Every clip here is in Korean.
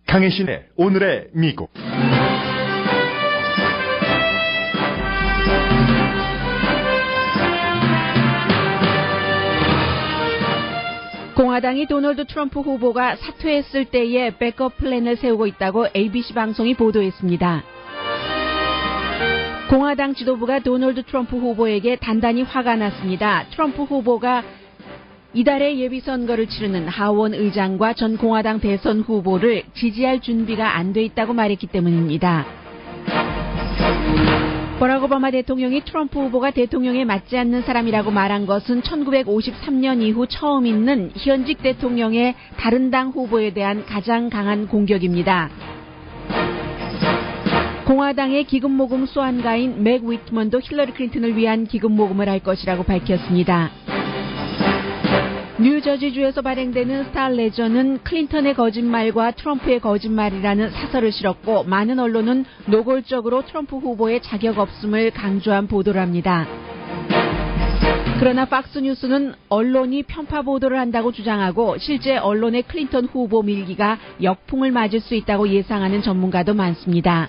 강혜신의 오늘의 미국. 공화당이 도널드 트럼프 후보가 사퇴했을 때에 백업 플랜을 세우고 있다고 ABC 방송이 보도했습니다. 공화당 지도부가 도널드 트럼프 후보에게 단단히 화가 났습니다. 트럼프 후보가 이달에 예비선거를 치르는 하원 의장과 전 공화당 대선 후보를 지지할 준비가 안 돼 있다고 말했기 때문입니다. 버락 오바마 대통령이 트럼프 후보가 대통령에 맞지 않는 사람이라고 말한 것은 1953년 이후 처음 있는 현직 대통령의 다른 당 후보에 대한 가장 강한 공격입니다. 공화당의 기금 모금 수완가인 맥 위트먼도 힐러리 클린턴을 위한 기금 모금을 할 것이라고 밝혔습니다. 뉴저지주에서 발행되는 스타 레저는 클린턴의 거짓말과 트럼프의 거짓말이라는 사설을 실었고 많은 언론은 노골적으로 트럼프 후보의 자격 없음을 강조한 보도를 합니다. 그러나 팍스뉴스는 언론이 편파 보도를 한다고 주장하고 실제 언론의 클린턴 후보 밀기가 역풍을 맞을 수 있다고 예상하는 전문가도 많습니다.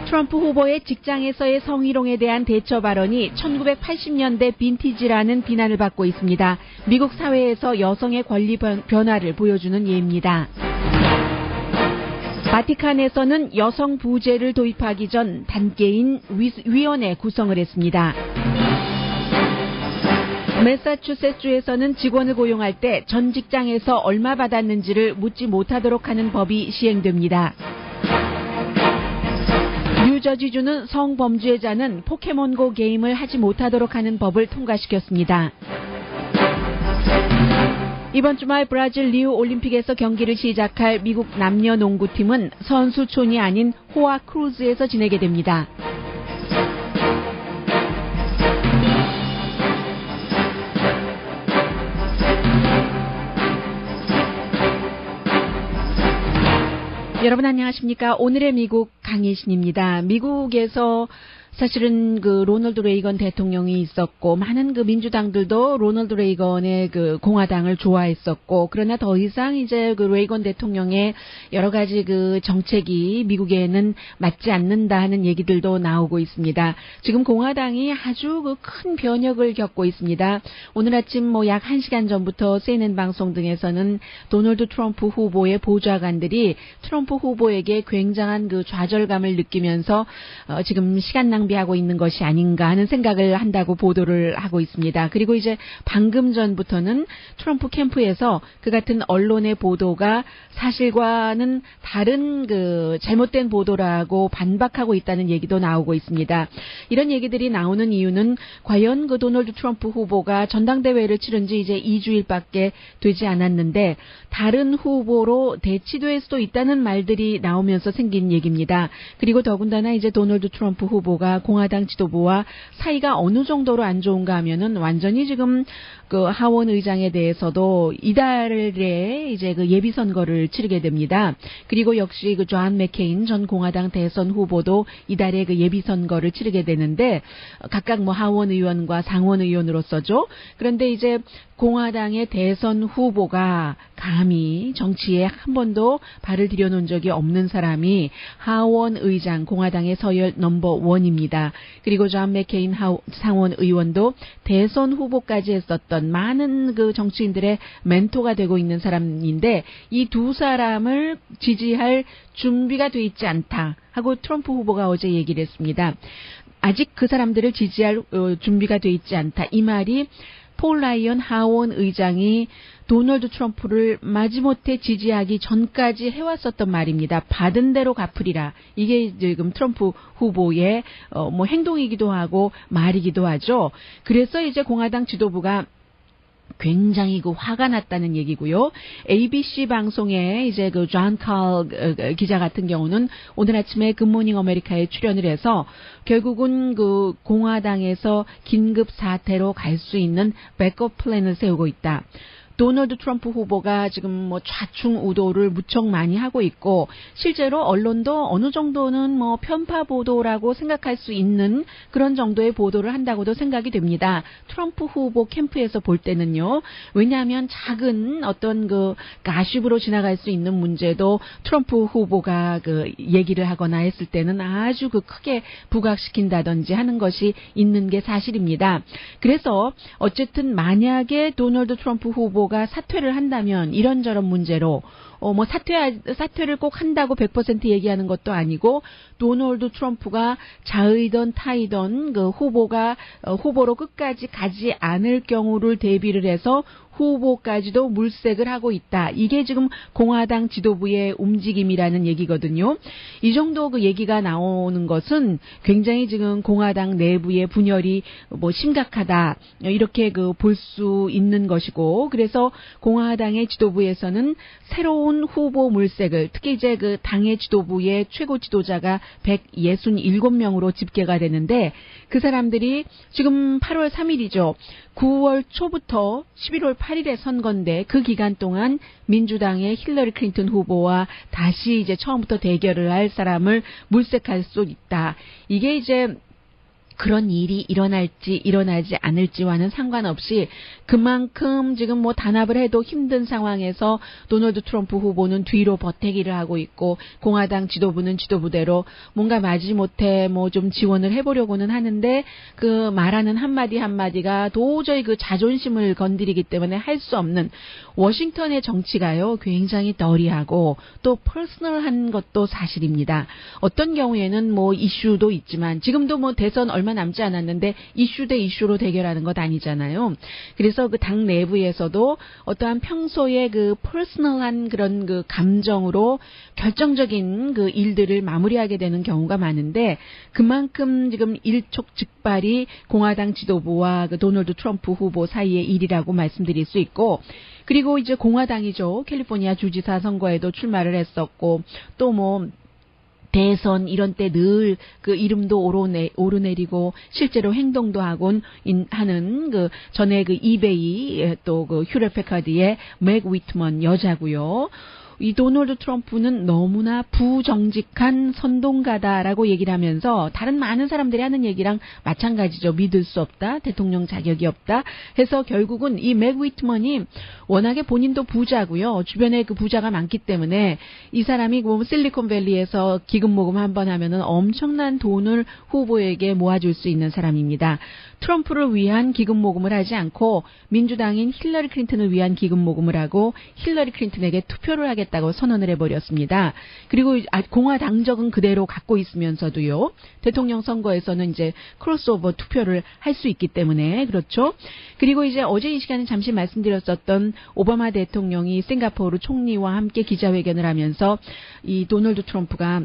트럼프 후보의 직장에서의 성희롱에 대한 대처 발언이 1980년대 빈티지라는 비난을 받고 있습니다. 미국 사회에서 여성의 권리 변화를 보여주는 예입니다. 바티칸에서는 여성 부제를 도입하기 전 단계인 위원회 구성을 했습니다. 매사추세츠주에서는 직원을 고용할 때 전 직장에서 얼마 받았는지를 묻지 못하도록 하는 법이 시행됩니다. 뉴저지주는 성범죄자는 포켓몬고 게임을 하지 못하도록 하는 법을 통과시켰습니다. 이번 주말 브라질 리우 올림픽에서 경기를 시작할 미국 남녀 농구팀은 선수촌이 아닌 호아 크루즈에서 지내게 됩니다. 여러분 안녕하십니까? 오늘의 미국 강혜신입니다. 미국에서 사실은 그 로널드 레이건 대통령이 있었고 많은 그 민주당들도 로널드 레이건의 그 공화당을 좋아했었고 그러나 더 이상 이제 그 레이건 대통령의 여러 가지 그 정책이 미국에는 맞지 않는다 하는 얘기들도 나오고 있습니다. 지금 공화당이 아주 그 큰 변혁을 겪고 있습니다. 오늘 아침 뭐 약 1시간 전부터 CNN 방송 등에서는 도널드 트럼프 후보의 보좌관들이 트럼프 후보에게 굉장한 그 좌절감을 느끼면서 지금 시간 낭비하고 있는 것이 아닌가 하는 생각을 한다고 보도를 하고 있습니다. 그리고 이제 방금 전부터는 트럼프 캠프에서 그 같은 언론의 보도가 사실과는 다른 그 잘못된 보도라고 반박하고 있다는 얘기도 나오고 있습니다. 이런 얘기들이 나오는 이유는 과연 그 도널드 트럼프 후보가 전당대회를 치른 지 이제 2주일밖에 되지 않았는데 다른 후보로 대치될 수도 있다는 말들이 나오면서 생긴 얘기입니다. 그리고 더군다나 이제 도널드 트럼프 후보가 공화당 지도부와 사이가 어느 정도로 안 좋은가 하면은 완전히 지금 그 하원 의장에 대해서도 이달에 이제 그 예비 선거를 치르게 됩니다. 그리고 역시 그 존 맥케인 전 공화당 대선 후보도 이달에 그 예비 선거를 치르게 되는데 각각 뭐 하원 의원과 상원 의원으로서죠. 그런데 이제 공화당의 대선 후보가 감히 정치에 한 번도 발을 들여놓은 적이 없는 사람이 하원 의장 공화당의 서열 넘버 1입니다. 그리고 존 맥케인 상원 의원도 대선 후보까지 했었던 많은 그 정치인들의 멘토가 되고 있는 사람인데 이 두 사람을 지지할 준비가 돼 있지 않다 하고 트럼프 후보가 어제 얘기를 했습니다. 아직 그 사람들을 지지할 준비가 돼 있지 않다. 이 말이 폴 라이언 하원 의장이 도널드 트럼프를 마지못해 지지하기 전까지 해왔었던 말입니다. 받은 대로 갚으리라. 이게 지금 트럼프 후보의 뭐 행동이기도 하고 말이기도 하죠. 그래서 이제 공화당 지도부가 굉장히 그 화가 났다는 얘기고요. ABC 방송에 이제 그 존 칼 기자 같은 경우는 오늘 아침에 굿모닝 아메리카에 출연을 해서 결국은 그 공화당에서 긴급 사태로 갈 수 있는 백업 플랜을 세우고 있다. 도널드 트럼프 후보가 지금 뭐 좌충우돌을 무척 많이 하고 있고 실제로 언론도 어느 정도는 뭐 편파 보도라고 생각할 수 있는 그런 정도의 보도를 한다고도 생각이 됩니다. 트럼프 후보 캠프에서 볼 때는요. 왜냐하면 작은 어떤 그 가십으로 지나갈 수 있는 문제도 트럼프 후보가 그 얘기를 하거나 했을 때는 아주 그 크게 부각시킨다든지 하는 것이 있는 게 사실입니다. 그래서 어쨌든 만약에 도널드 트럼프 후보가 사퇴를 한다면 이런저런 문제로 뭐 사퇴를 꼭 한다고 100% 얘기하는 것도 아니고 도널드 트럼프가 자의던 타의던 그 후보로 끝까지 가지 않을 경우를 대비를 해서 후보까지도 물색을 하고 있다. 이게 지금 공화당 지도부의 움직임이라는 얘기거든요. 이 정도 그 얘기가 나오는 것은 굉장히 지금 공화당 내부의 분열이 뭐 심각하다. 이렇게 그 볼 수 있는 것이고 그래서 공화당의 지도부에서는 새로운 후보 물색을 특히 이제 그 당의 지도부의 최고 지도자가 167명으로 집계가 되는데 그 사람들이 지금 8월 3일이죠. 9월 초부터 11월 8일에 선거인데 그 기간 동안 민주당의 힐러리 클린턴 후보와 다시 이제 처음부터 대결을 할 사람을 물색할 수 있다. 이게 이제 그런 일이 일어날지 일어나지 않을지와는 상관없이 그만큼 지금 뭐 단합을 해도 힘든 상황에서 도널드 트럼프 후보는 뒤로 버티기를 하고 있고 공화당 지도부는 지도부대로 뭔가 마지못해 뭐 좀 지원을 해보려고는 하는데 그 말하는 한마디 한마디가 도저히 그 자존심을 건드리기 때문에 할 수 없는 워싱턴의 정치가요 굉장히 덜이하고 또 퍼스널한 것도 사실입니다. 어떤 경우에는 뭐 이슈도 있지만 지금도 뭐 대선 얼마 남지 않았는데 이슈 대 이슈로 대결하는 것 아니잖아요. 그래서 그 당 내부에서도 어떠한 평소에 그 퍼스널한 그런 그 감정으로 결정적인 그 일들을 마무리하게 되는 경우가 많은데 그만큼 지금 일촉즉발이 공화당 지도부와 그 도널드 트럼프 후보 사이의 일이라고 말씀드릴 수 있고 그리고 이제 공화당이죠. 캘리포니아 주지사 선거에도 출마를 했었고 또 뭐 대선 이런 때 늘 그 이름도 오르내리고 실제로 행동도 하곤 하는 그 전에 그 이베이 또 그 휴렛 패카드의 맥 위트먼 여자고요. 이 도널드 트럼프는 너무나 부정직한 선동가다라고 얘기를 하면서 다른 많은 사람들이 하는 얘기랑 마찬가지죠. 믿을 수 없다. 대통령 자격이 없다. 해서 결국은 이 맥 위트먼이 워낙에 본인도 부자고요. 주변에 그 부자가 많기 때문에 이 사람이 뭐 실리콘밸리에서 기금 모금 한번 하면은 엄청난 돈을 후보에게 모아줄 수 있는 사람입니다. 트럼프를 위한 기금 모금을 하지 않고 민주당인 힐러리 클린턴을 위한 기금 모금을 하고 힐러리 클린턴에게 투표를 하겠다고 선언을 해버렸습니다. 그리고 공화당적은 그대로 갖고 있으면서도요. 대통령 선거에서는 이제 크로스오버 투표를 할 수 있기 때문에 그렇죠. 그리고 이제 어제 이 시간에 잠시 말씀드렸었던 오바마 대통령이 싱가포르 총리와 함께 기자회견을 하면서 이 도널드 트럼프가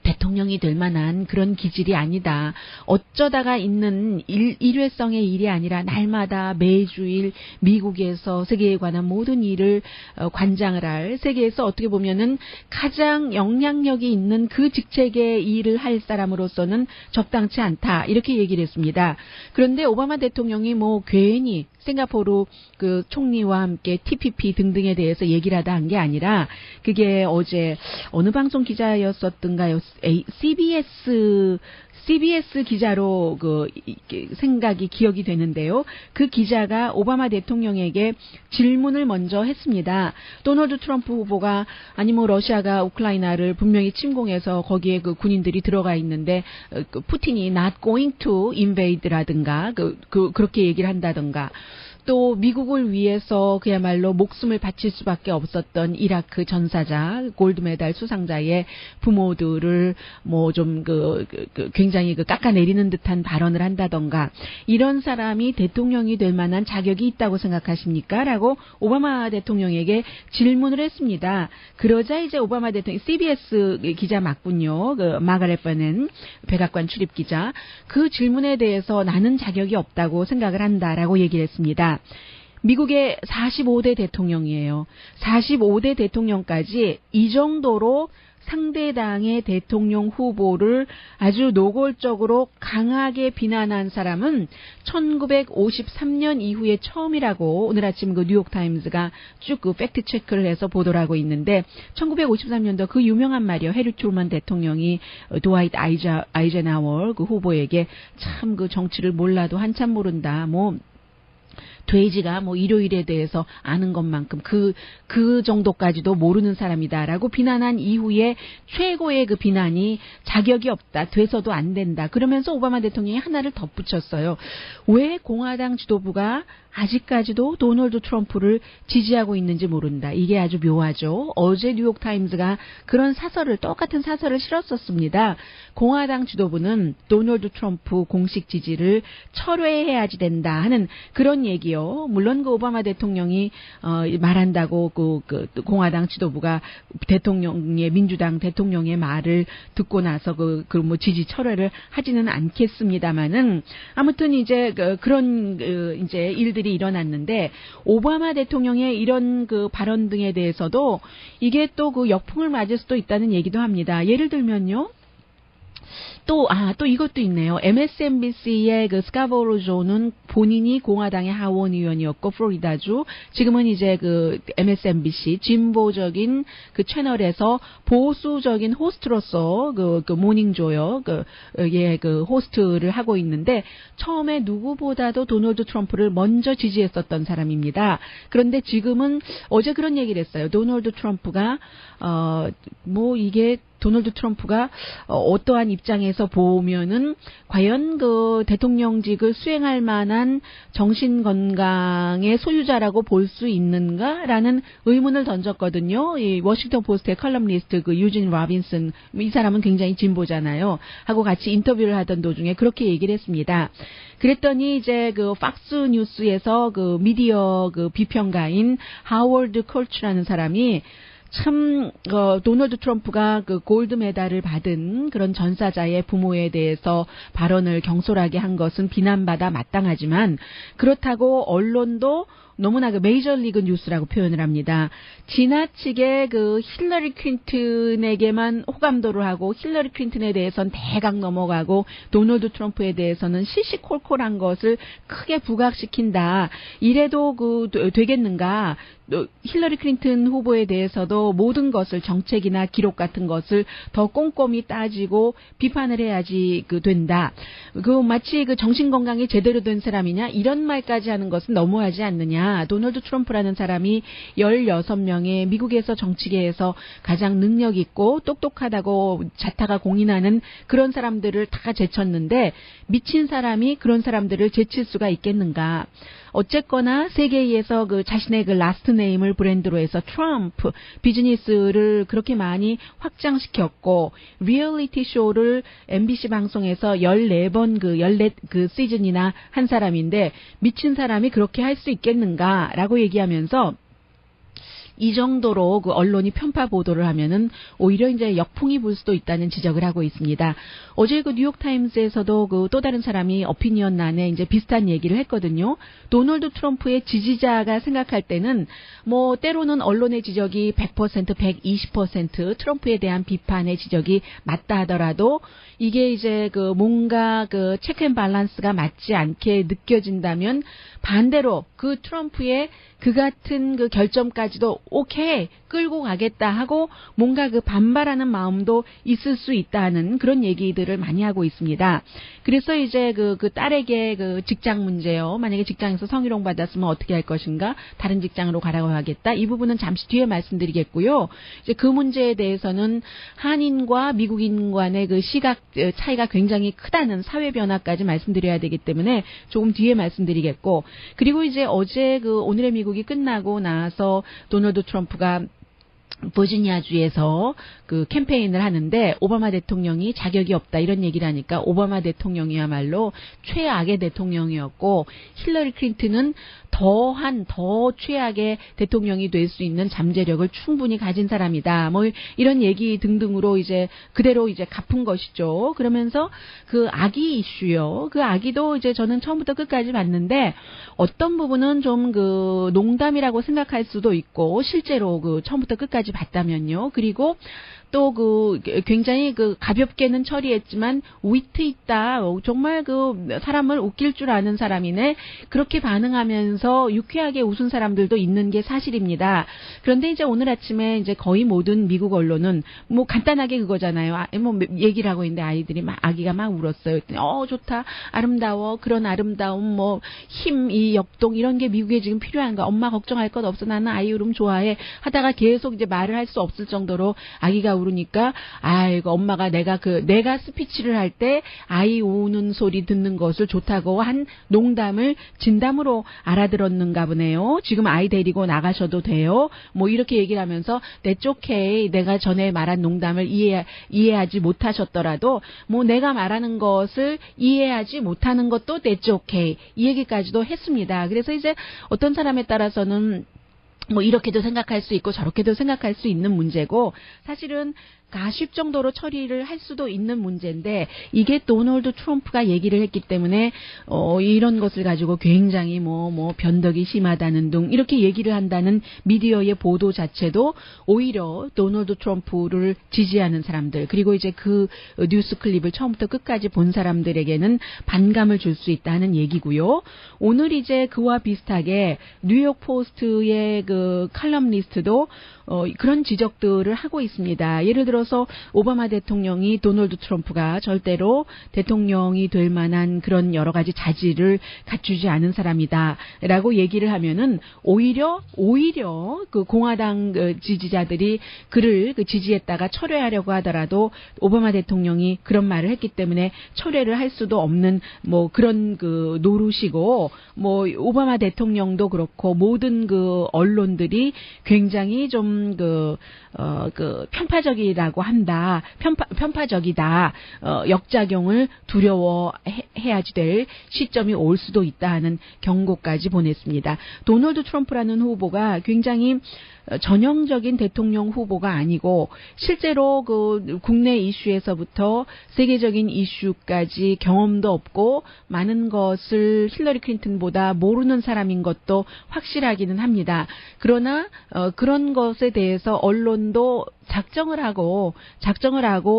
대통령이 될 만한 그런 기질이 아니다. 어쩌다가 있는 일회성의 일이 아니라 날마다 매주일 미국에서 세계에 관한 모든 일을 관장을 할 세계에서 어떻게 보면은 가장 영향력이 있는 그 직책의 일을 할 사람으로서는 적당치 않다. 이렇게 얘기를 했습니다. 그런데 오바마 대통령이 뭐 괜히 싱가포르 그 총리와 함께 TPP 등등에 대해서 얘기를 하다 한 게 아니라 그게 어제 어느 방송 기자였었던가요? CBS 기자로 그 생각이 기억이 되는데요. 그 기자가 오바마 대통령에게 질문을 먼저 했습니다. 도널드 트럼프 후보가 아니 뭐 러시아가 우크라이나를 분명히 침공해서 거기에 그 군인들이 들어가 있는데 그 푸틴이 not going to invade라든가 그렇게 얘기를 한다든가 또 미국을 위해서 그야말로 목숨을 바칠 수밖에 없었던 이라크 전사자, 골드메달 수상자의 부모들을 뭐 좀 굉장히 깎아내리는 듯한 발언을 한다던가 이런 사람이 대통령이 될 만한 자격이 있다고 생각하십니까? 라고 오바마 대통령에게 질문을 했습니다. 그러자 이제 오바마 대통령 CBS 기자 맞군요. 그 마가렛 버넨 백악관 출입 기자 그 질문에 대해서 나는 자격이 없다고 생각을 한다라고 얘기를 했습니다. 미국의 45대 대통령이에요. 45대 대통령까지 이 정도로 상대당의 대통령 후보를 아주 노골적으로 강하게 비난한 사람은 1953년 이후에 처음이라고 오늘 아침 그 뉴욕타임즈가 쭉 그 팩트 체크를 해서 보도를 하고 있는데 1953년도 그 유명한 말이요. 해리 트루먼 대통령이 드와이트 아이젠하워 그 후보에게 참 그 정치를 몰라도 한참 모른다. 뭐 돼지가 뭐 일요일에 대해서 아는 것만큼 그 정도까지도 모르는 사람이다라고 비난한 이후에 최고의 그 비난이 자격이 없다. 돼서도 안 된다. 그러면서 오바마 대통령이 하나를 덧붙였어요. 왜 공화당 지도부가 아직까지도 도널드 트럼프를 지지하고 있는지 모른다. 이게 아주 묘하죠. 어제 뉴욕타임즈가 그런 사설을 똑같은 사설을 실었었습니다. 공화당 지도부는 도널드 트럼프 공식 지지를 철회해야지 된다 하는 그런 얘기요. 물론 그 오바마 대통령이 말한다고 그 공화당 지도부가 대통령의 민주당 대통령의 말을 듣고 나서 그 뭐 지지 철회를 하지는 않겠습니다만은 아무튼 이제 그런 이제 일들이 일어났는데 오바마 대통령의 이런 그 발언 등에 대해서도 이게 또 그 역풍을 맞을 수도 있다는 얘기도 합니다. 예를 들면요. 또 이것도 있네요. MSNBC의 그 스카보로 조는 본인이 공화당의 하원 의원이었고, 플로리다주. 지금은 이제 그 MSNBC, 진보적인 그 채널에서 보수적인 호스트로서 그 모닝조요. 그 호스트를 하고 있는데, 처음에 누구보다도 도널드 트럼프를 먼저 지지했었던 사람입니다. 그런데 지금은 어제 그런 얘기를 했어요. 도널드 트럼프가, 도널드 트럼프가 어떠한 입장에서 보면은 과연 그 대통령직을 수행할 만한 정신 건강의 소유자라고 볼 수 있는가라는 의문을 던졌거든요. 이 워싱턴 포스트의 컬럼니스트 그 유진 로빈슨 이 사람은 굉장히 진보잖아요. 하고 같이 인터뷰를 하던 도중에 그렇게 얘기를 했습니다. 그랬더니 이제 그 팍스 뉴스에서 그 미디어 그 비평가인 하워드 컬츠라는 사람이 참 도널드 트럼프가 그 골드 메달을 받은 그런 전사자의 부모에 대해서 발언을 경솔하게 한 것은 비난받아 마땅하지만 그렇다고 언론도 너무나 그 메이저리그 뉴스라고 표현을 합니다. 지나치게 그 힐러리 클린턴에게만 호감도를 하고 힐러리 클린턴에 대해서는 대강 넘어가고 도널드 트럼프에 대해서는 시시콜콜한 것을 크게 부각시킨다. 이래도 되겠는가? 힐러리 클린턴 후보에 대해서도 모든 것을 정책이나 기록 같은 것을 더 꼼꼼히 따지고 비판을 해야지 된다. 마치 정신 건강이 제대로 된 사람이냐 이런 말까지 하는 것은 너무하지 않느냐. 도널드 트럼프라는 사람이 16명의 미국에서 정치계에서 가장 능력 있고 똑똑하다고 자타가 공인하는 그런 사람들을 다 제쳤는데 미친 사람이 그런 사람들을 제칠 수가 있겠는가. 어쨌거나 세계에서 자신의 라스트 네임을 브랜드로 해서 트럼프 비즈니스를 그렇게 많이 확장시켰고 리얼리티 쇼를 MBC 방송에서 14번 14 시즌이나 한 사람인데 미친 사람이 그렇게 할 수 있겠는가라고 얘기하면서 이 정도로 언론이 편파 보도를 하면은 오히려 이제 역풍이 불 수도 있다는 지적을 하고 있습니다. 어제 뉴욕타임스에서도 또 다른 사람이 오피니언란에 이제 비슷한 얘기를 했거든요. 도널드 트럼프의 지지자가 생각할 때는 때로는 언론의 지적이 100%, 120% 트럼프에 대한 비판의 지적이 맞다 하더라도 이게 이제 뭔가 체크 앤 밸런스가 맞지 않게 느껴진다면 반대로 트럼프의 같은 결점까지도 오케이 끌고 가겠다 하고 뭔가 반발하는 마음도 있을 수 있다는 그런 얘기들을 많이 하고 있습니다. 그래서 이제 딸에게 직장 문제요. 만약에 직장에서 성희롱 받았으면 어떻게 할 것인가? 다른 직장으로 가라고 하겠다. 이 부분은 잠시 뒤에 말씀드리겠고요. 이제 그 문제에 대해서는 한인과 미국인 간의 시각 차이가 굉장히 크다는 사회 변화까지 말씀드려야 되기 때문에 조금 뒤에 말씀드리겠고. 그리고 이제 어제 오늘의 미국이 끝나고 나서 도널드 트럼프가 버지니아주에서 캠페인을 하는데 오바마 대통령이 자격이 없다 이런 얘기를 하니까 오바마 대통령이야말로 최악의 대통령이었고 힐러리 클린턴은 더 최악의 대통령이 될 수 있는 잠재력을 충분히 가진 사람이다. 이런 얘기 등등으로 이제 그대로 이제 갚은 것이죠. 그러면서 아기 이슈요. 아기도 이제 저는 처음부터 끝까지 봤는데 어떤 부분은 좀 농담이라고 생각할 수도 있고 실제로 처음부터 끝까지 처리까지 받다면요. 그리고 또 굉장히 가볍게는 처리했지만 위트 있다. 정말 사람을 웃길 줄 아는 사람이네. 그렇게 반응하면서 유쾌하게 웃은 사람들도 있는 게 사실입니다. 그런데 이제 오늘 아침에 이제 거의 모든 미국 언론은 뭐 간단하게 그거잖아요. 뭐 얘기를 하고 있는데 아기가 막 울었어요. 좋다. 아름다워. 그런 아름다움, 뭐 힘, 이 역동 이런 게 미국에 지금 필요한가. 엄마 걱정할 것 없어. 나는 아이 울음 좋아해. 하다가 계속 이제 말을 할 수 없을 정도로 아기가 울으니까 아이고 엄마가 내가 스피치를 할 때 아이 우는 소리 듣는 것을 좋다고 한 농담을 진담으로 알아들었는가 보네요. 지금 아이 데리고 나가셔도 돼요. 뭐 이렇게 얘기를 하면서 That's okay. 내가 전에 말한 농담을 이해하지 못하셨더라도 뭐 내가 말하는 것을 이해하지 못하는 것도 That's okay. 이 얘기까지도 했습니다. 그래서 이제 어떤 사람에 따라서는 뭐 이렇게도 생각할 수 있고 저렇게도 생각할 수 있는 문제고 사실은 가십 정도로 처리를 할 수도 있는 문제인데 이게 도널드 트럼프가 얘기를 했기 때문에 이런 것을 가지고 굉장히 뭐 변덕이 심하다는 등 이렇게 얘기를 한다는 미디어의 보도 자체도 오히려 도널드 트럼프를 지지하는 사람들 그리고 이제 그 뉴스 클립을 처음부터 끝까지 본 사람들에게는 반감을 줄 수 있다는 얘기고요. 오늘 이제 그와 비슷하게 뉴욕 포스트의 칼럼니스트도 그런 지적들을 하고 있습니다. 예를 들어서 오바마 대통령이 도널드 트럼프가 절대로 대통령이 될 만한 그런 여러 가지 자질을 갖추지 않은 사람이다라고 얘기를 하면은 오히려 공화당 지지자들이 그를 지지했다가 철회하려고 하더라도 오바마 대통령이 그런 말을 했기 때문에 철회를 할 수도 없는 뭐 그런 노릇이고 뭐 오바마 대통령도 그렇고 모든 언론들이 굉장히 좀 편파적이라고 한다. 편파적이다. 역작용을 두려워해야지 될 시점이 올 수도 있다 하는 경고까지 보냈습니다. 도널드 트럼프라는 후보가 굉장히 전형적인 대통령 후보가 아니고 실제로 국내 이슈에서부터 세계적인 이슈까지 경험도 없고 많은 것을 힐러리 클린턴보다 모르는 사람인 것도 확실하기는 합니다. 그러나 그런 것에 대해서 언론도 작정을 하고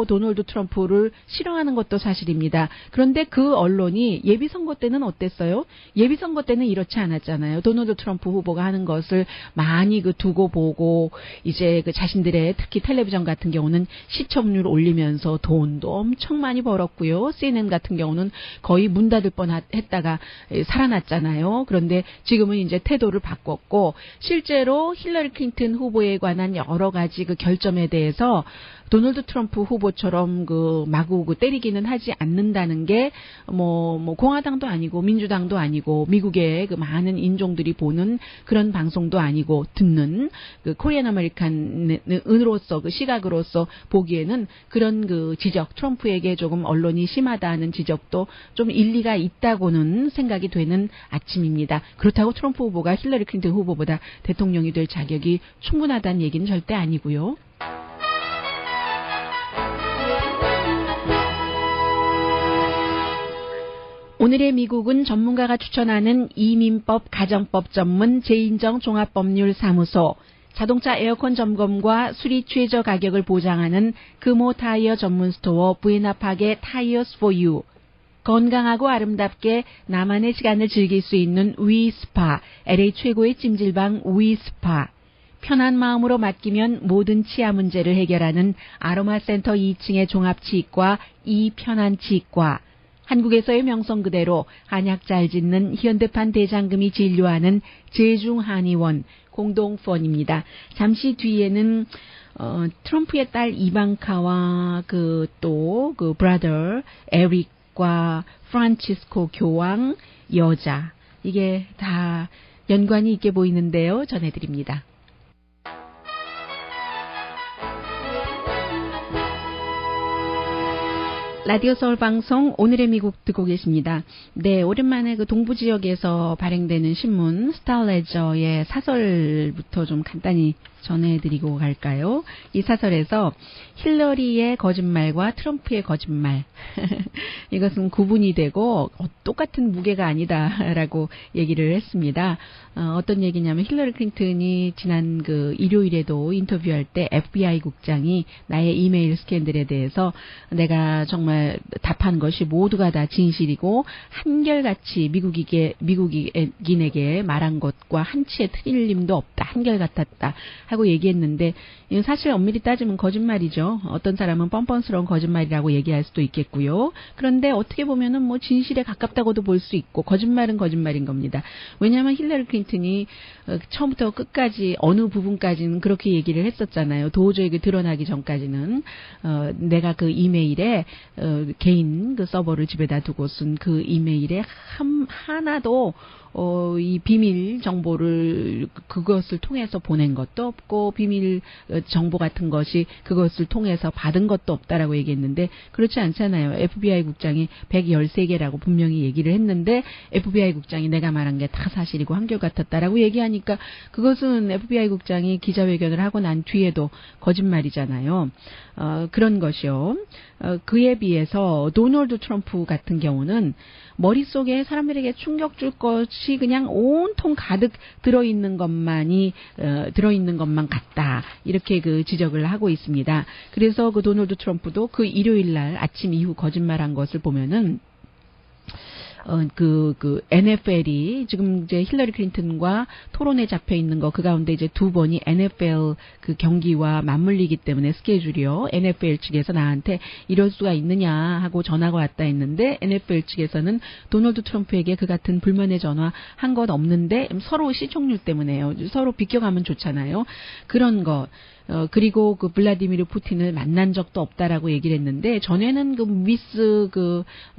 도널드 트럼프를 싫어하는 것도 사실입니다. 그런데 그 언론이 예비선거 때는 어땠어요? 예비선거 때는 이렇지 않았잖아요. 도널드 트럼프 후보가 하는 것을 많이 두고 보고 이제 자신들의 특히 텔레비전 같은 경우는 시청률 올리면서 돈도 엄청 많이 벌었고요. CNN 같은 경우는 거의 문 닫을 뻔했다가 살아났잖아요. 그런데 지금은 이제 태도를 바꿨고 실제로 힐러리 클린턴 후보에 관한 여러 가지 결점에 대해서 도널드 트럼프 후보처럼 마구 때리기는 하지 않는다는 게 공화당도 아니고 민주당도 아니고 미국의 많은 인종들이 보는 그런 방송도 아니고 듣는 코리안 아메리칸으로서 시각으로서 보기에는 그런 지적 트럼프에게 조금 언론이 심하다는 지적도 좀 일리가 있다고는 생각이 되는 아침입니다. 그렇다고 트럼프 후보가 힐러리 클린턴 후보보다 대통령이 될 자격이 충분하다는 얘기는 절대 아니고요. 오늘의 미국은 전문가가 추천하는 이민법 가정법 전문 제인정 종합법률사무소, 자동차 에어컨 점검과 수리 최저 가격을 보장하는 금호 타이어 전문 스토어 부에나파게 타이어스 포 유, 건강하고 아름답게 나만의 시간을 즐길 수 있는 위스파, LA 최고의 찜질방 위스파, 편한 마음으로 맡기면 모든 치아 문제를 해결하는 아로마센터 2층의 종합치과 이편한치과, 한국에서의 명성 그대로 한약 잘 짓는 현대판 대장금이 진료하는 제중한의원 공동펀입니다. 잠시 뒤에는 트럼프의 딸 이방카와 또 브라더 에릭과 프란치스코 교황 여자, 이게 다 연관이 있게 보이는데요. 전해드립니다. 라디오 서울 방송 오늘의 미국 듣고 계십니다. 네, 오랜만에 그 동부 지역에서 발행되는 신문 스타레저의 사설부터 좀 간단히 전해드리고 갈까요? 이 사설에서 힐러리의 거짓말과 트럼프의 거짓말 이것은 구분이 되고 똑같은 무게가 아니다라고 얘기를 했습니다. 어떤 얘기냐면 힐러리 클린턴이 지난 그 일요일에도 인터뷰할 때 FBI 국장이 나의 이메일 스캔들에 대해서 내가 정말 답한 것이 모두가 다 진실이고 한결같이 미국인에게 말한 것과 한치의 틀림도 없다. 한결같았다. 하고 얘기했는데 사실 엄밀히 따지면 거짓말이죠. 어떤 사람은 뻔뻔스러운 거짓말이라고 얘기할 수도 있겠고요. 그런데 어떻게 보면은 뭐 진실에 가깝다고도 볼 수 있고 거짓말은 거짓말인 겁니다. 왜냐하면 힐러리 클린턴이 처음부터 끝까지 어느 부분까지는 그렇게 얘기를 했었잖아요. 도저히 드러나기 전까지는 내가 그 이메일에 개인 그 서버를 집에다 두고 쓴 그 이메일에 하나도 이 비밀 정보를 그것을 통해서 보낸 것도 없고 비밀 정보 같은 것이 그것을 통해서 받은 것도 없다라고 얘기했는데 그렇지 않잖아요. FBI 국장이 113개라고 분명히 얘기를 했는데 FBI 국장이 내가 말한 게 다 사실이고 한결같았다라고 얘기하니까 그것은 FBI 국장이 기자회견을 하고 난 뒤에도 거짓말이잖아요. 그런 것이요. 그에 비해서 도널드 트럼프 같은 경우는 머릿속에 사람들에게 충격 줄 것이 그냥 온통 가득 들어있는 것만 같다. 이렇게 그 지적을 하고 있습니다. 그래서 그 도널드 트럼프도 그 일요일 날 아침 이후 거짓말한 것을 보면은 NFL이 지금 이제 힐러리 클린턴과 토론에 잡혀 있는 거 그 가운데 이제 두 번이 NFL 그 경기와 맞물리기 때문에 스케줄이요. NFL 측에서 나한테 이럴 수가 있느냐 하고 전화가 왔다 했는데 NFL 측에서는 도널드 트럼프에게 그 같은 불만의 전화 한 건 없는데 서로 시청률 때문에요. 서로 비껴가면 좋잖아요. 그런 거. 그리고 그 블라디미르 푸틴을 만난 적도 없다라고 얘기를 했는데 전에는 그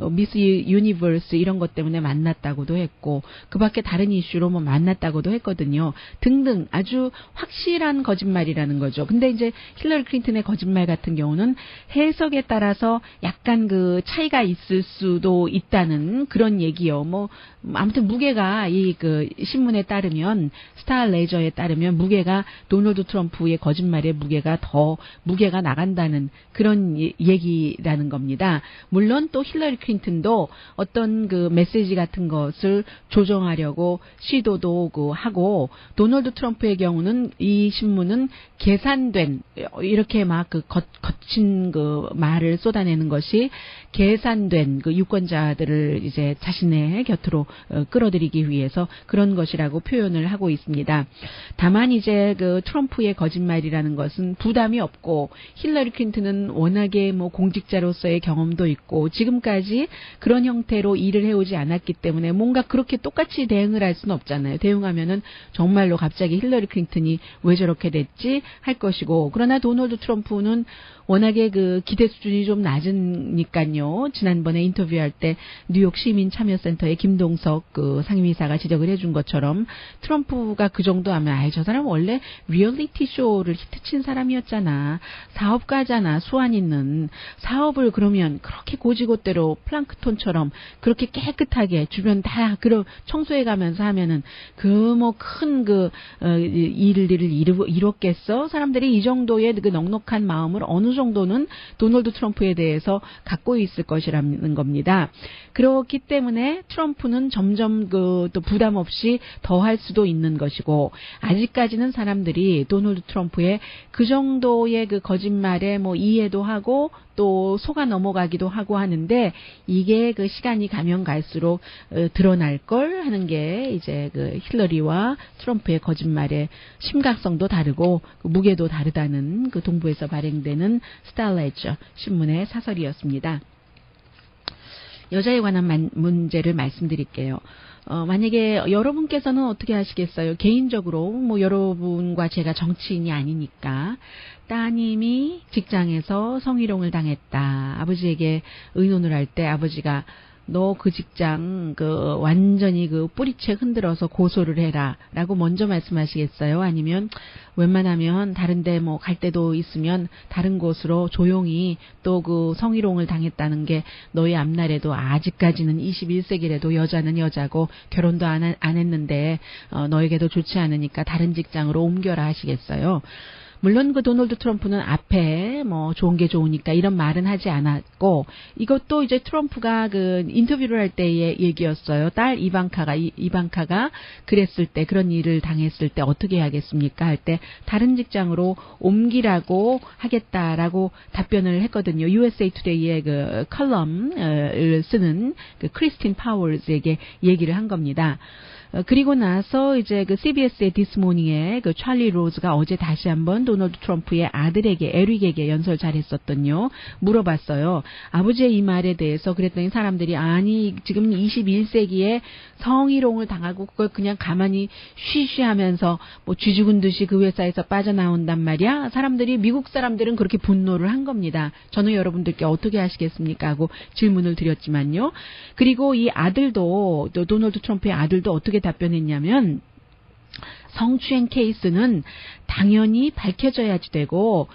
미스 유니버스 이런 것 때문에 만났다고도 했고 그밖에 다른 이슈로 뭐 만났다고도 했거든요. 등등 아주 확실한 거짓말이라는 거죠. 근데 이제 힐러리 클린턴의 거짓말 같은 경우는 해석에 따라서 약간 그 차이가 있을 수도 있다는 그런 얘기요. 뭐 아무튼 무게가 이 그 신문에 따르면 스타레저에 따르면 무게가 도널드 트럼프의 거짓말 무게가 나간다는 그런 얘기라는 겁니다. 물론 또 힐러리 클린턴도 어떤 그 메시지 같은 것을 조정하려고 시도도 하고 도널드 트럼프의 경우는 이 신문은 계산된 이렇게 막 그 거친 그 말을 쏟아내는 것이 계산된 그 유권자들을 이제 자신의 곁으로 끌어들이기 위해서 그런 것이라고 표현을 하고 있습니다. 다만 이제 그 트럼프의 거짓말이라는 것은 부담이 없고 힐러리 클린턴은 워낙에 뭐 공직자로서의 경험도 있고 지금까지 그런 형태로 일을 해오지 않았기 때문에 뭔가 그렇게 똑같이 대응을 할 수는 없잖아요. 대응하면은 정말로 갑자기 힐러리 클린턴이 왜 저렇게 됐지 할 것이고 그러나 도널드 트럼프는 워낙에 그 기대 수준이 좀 낮으니까요. 지난번에 인터뷰할 때 뉴욕 시민 참여센터의 김동석 그 상임이사가 지적을 해준 것처럼 트럼프가 그 정도 하면 저 사람 원래 리얼리티 쇼를 히트친 사람이었잖아. 사업가잖아. 수완 있는 사업을 그러면 그렇게 고지고대로 플랑크톤처럼 그렇게 깨끗하게 주변 다 청소해가면서 하면은 그 뭐 큰 그 일을 이뤘겠어? 사람들이 이 정도의 그 넉넉한 마음을 어느 정도는 도널드 트럼프에 대해서 갖고 있을 것이라는 겁니다. 그렇기 때문에 트럼프는 점점 또 부담 없이 더 할 수도 있는 것이고 아직까지는 사람들이 도널드 트럼프의 그 정도의 그 거짓말에 뭐 이해도 하고 또 속아 넘어가기도 하고 하는데 이게 그 시간이 가면 갈수록 드러날 걸 하는 게 이제 그 힐러리와 트럼프의 거짓말의 심각성도 다르고 그 무게도 다르다는 그 동부에서 발행되는 스타레저 신문의 사설이었습니다. 여자에 관한 문제를 말씀드릴게요. 만약에 여러분께서는 어떻게 하시겠어요? 개인적으로 뭐 여러분과 제가 정치인이 아니니까 따님이 직장에서 성희롱을 당했다. 아버지에게 의논을 할 때 아버지가 너 그 직장 완전히 뿌리채 흔들어서 고소를 해라라고 먼저 말씀하시겠어요? 아니면 웬만하면 다른데 갈 데도 있으면 다른 곳으로 조용히 또 성희롱을 당했다는 게 너희 앞날에도 아직까지는 21세기라도 여자는 여자고 결혼도 안 했는데 너에게도 좋지 않으니까 다른 직장으로 옮겨라 하시겠어요? 물론 도널드 트럼프는 앞에 좋은 게 좋으니까 이런 말은 하지 않았고, 이것도 이제 트럼프가 인터뷰를 할 때의 얘기였어요. 딸 이방카가 그랬을 때, 그런 일을 당했을 때 어떻게 하겠습니까? 할 때 다른 직장으로 옮기라고 하겠다라고 답변을 했거든요. USA Today의 컬럼을 쓰는 크리스틴 파월즈에게 얘기를 한 겁니다. 그리고 나서 이제 CBS의 This Morning에 찰리 로즈가 어제 다시 한번 도널드 트럼프의 아들에게, 에릭에게 연설 잘했었던요. 물어봤어요. 아버지의 이 말에 대해서. 그랬더니 사람들이 아니 지금 21세기에 성희롱을 당하고 그걸 그냥 가만히 쉬쉬하면서 쥐 죽은 듯이 그 회사에서 빠져나온단 말이야. 미국 사람들은 그렇게 분노를 한 겁니다. 저는 여러분들께 어떻게 하시겠습니까? 하고 질문을 드렸지만요. 그리고 이 아들도, 도널드 트럼프의 아들도 어떻게 답변했냐면, 성추행 케이스는 당연히 밝혀져야지 되고,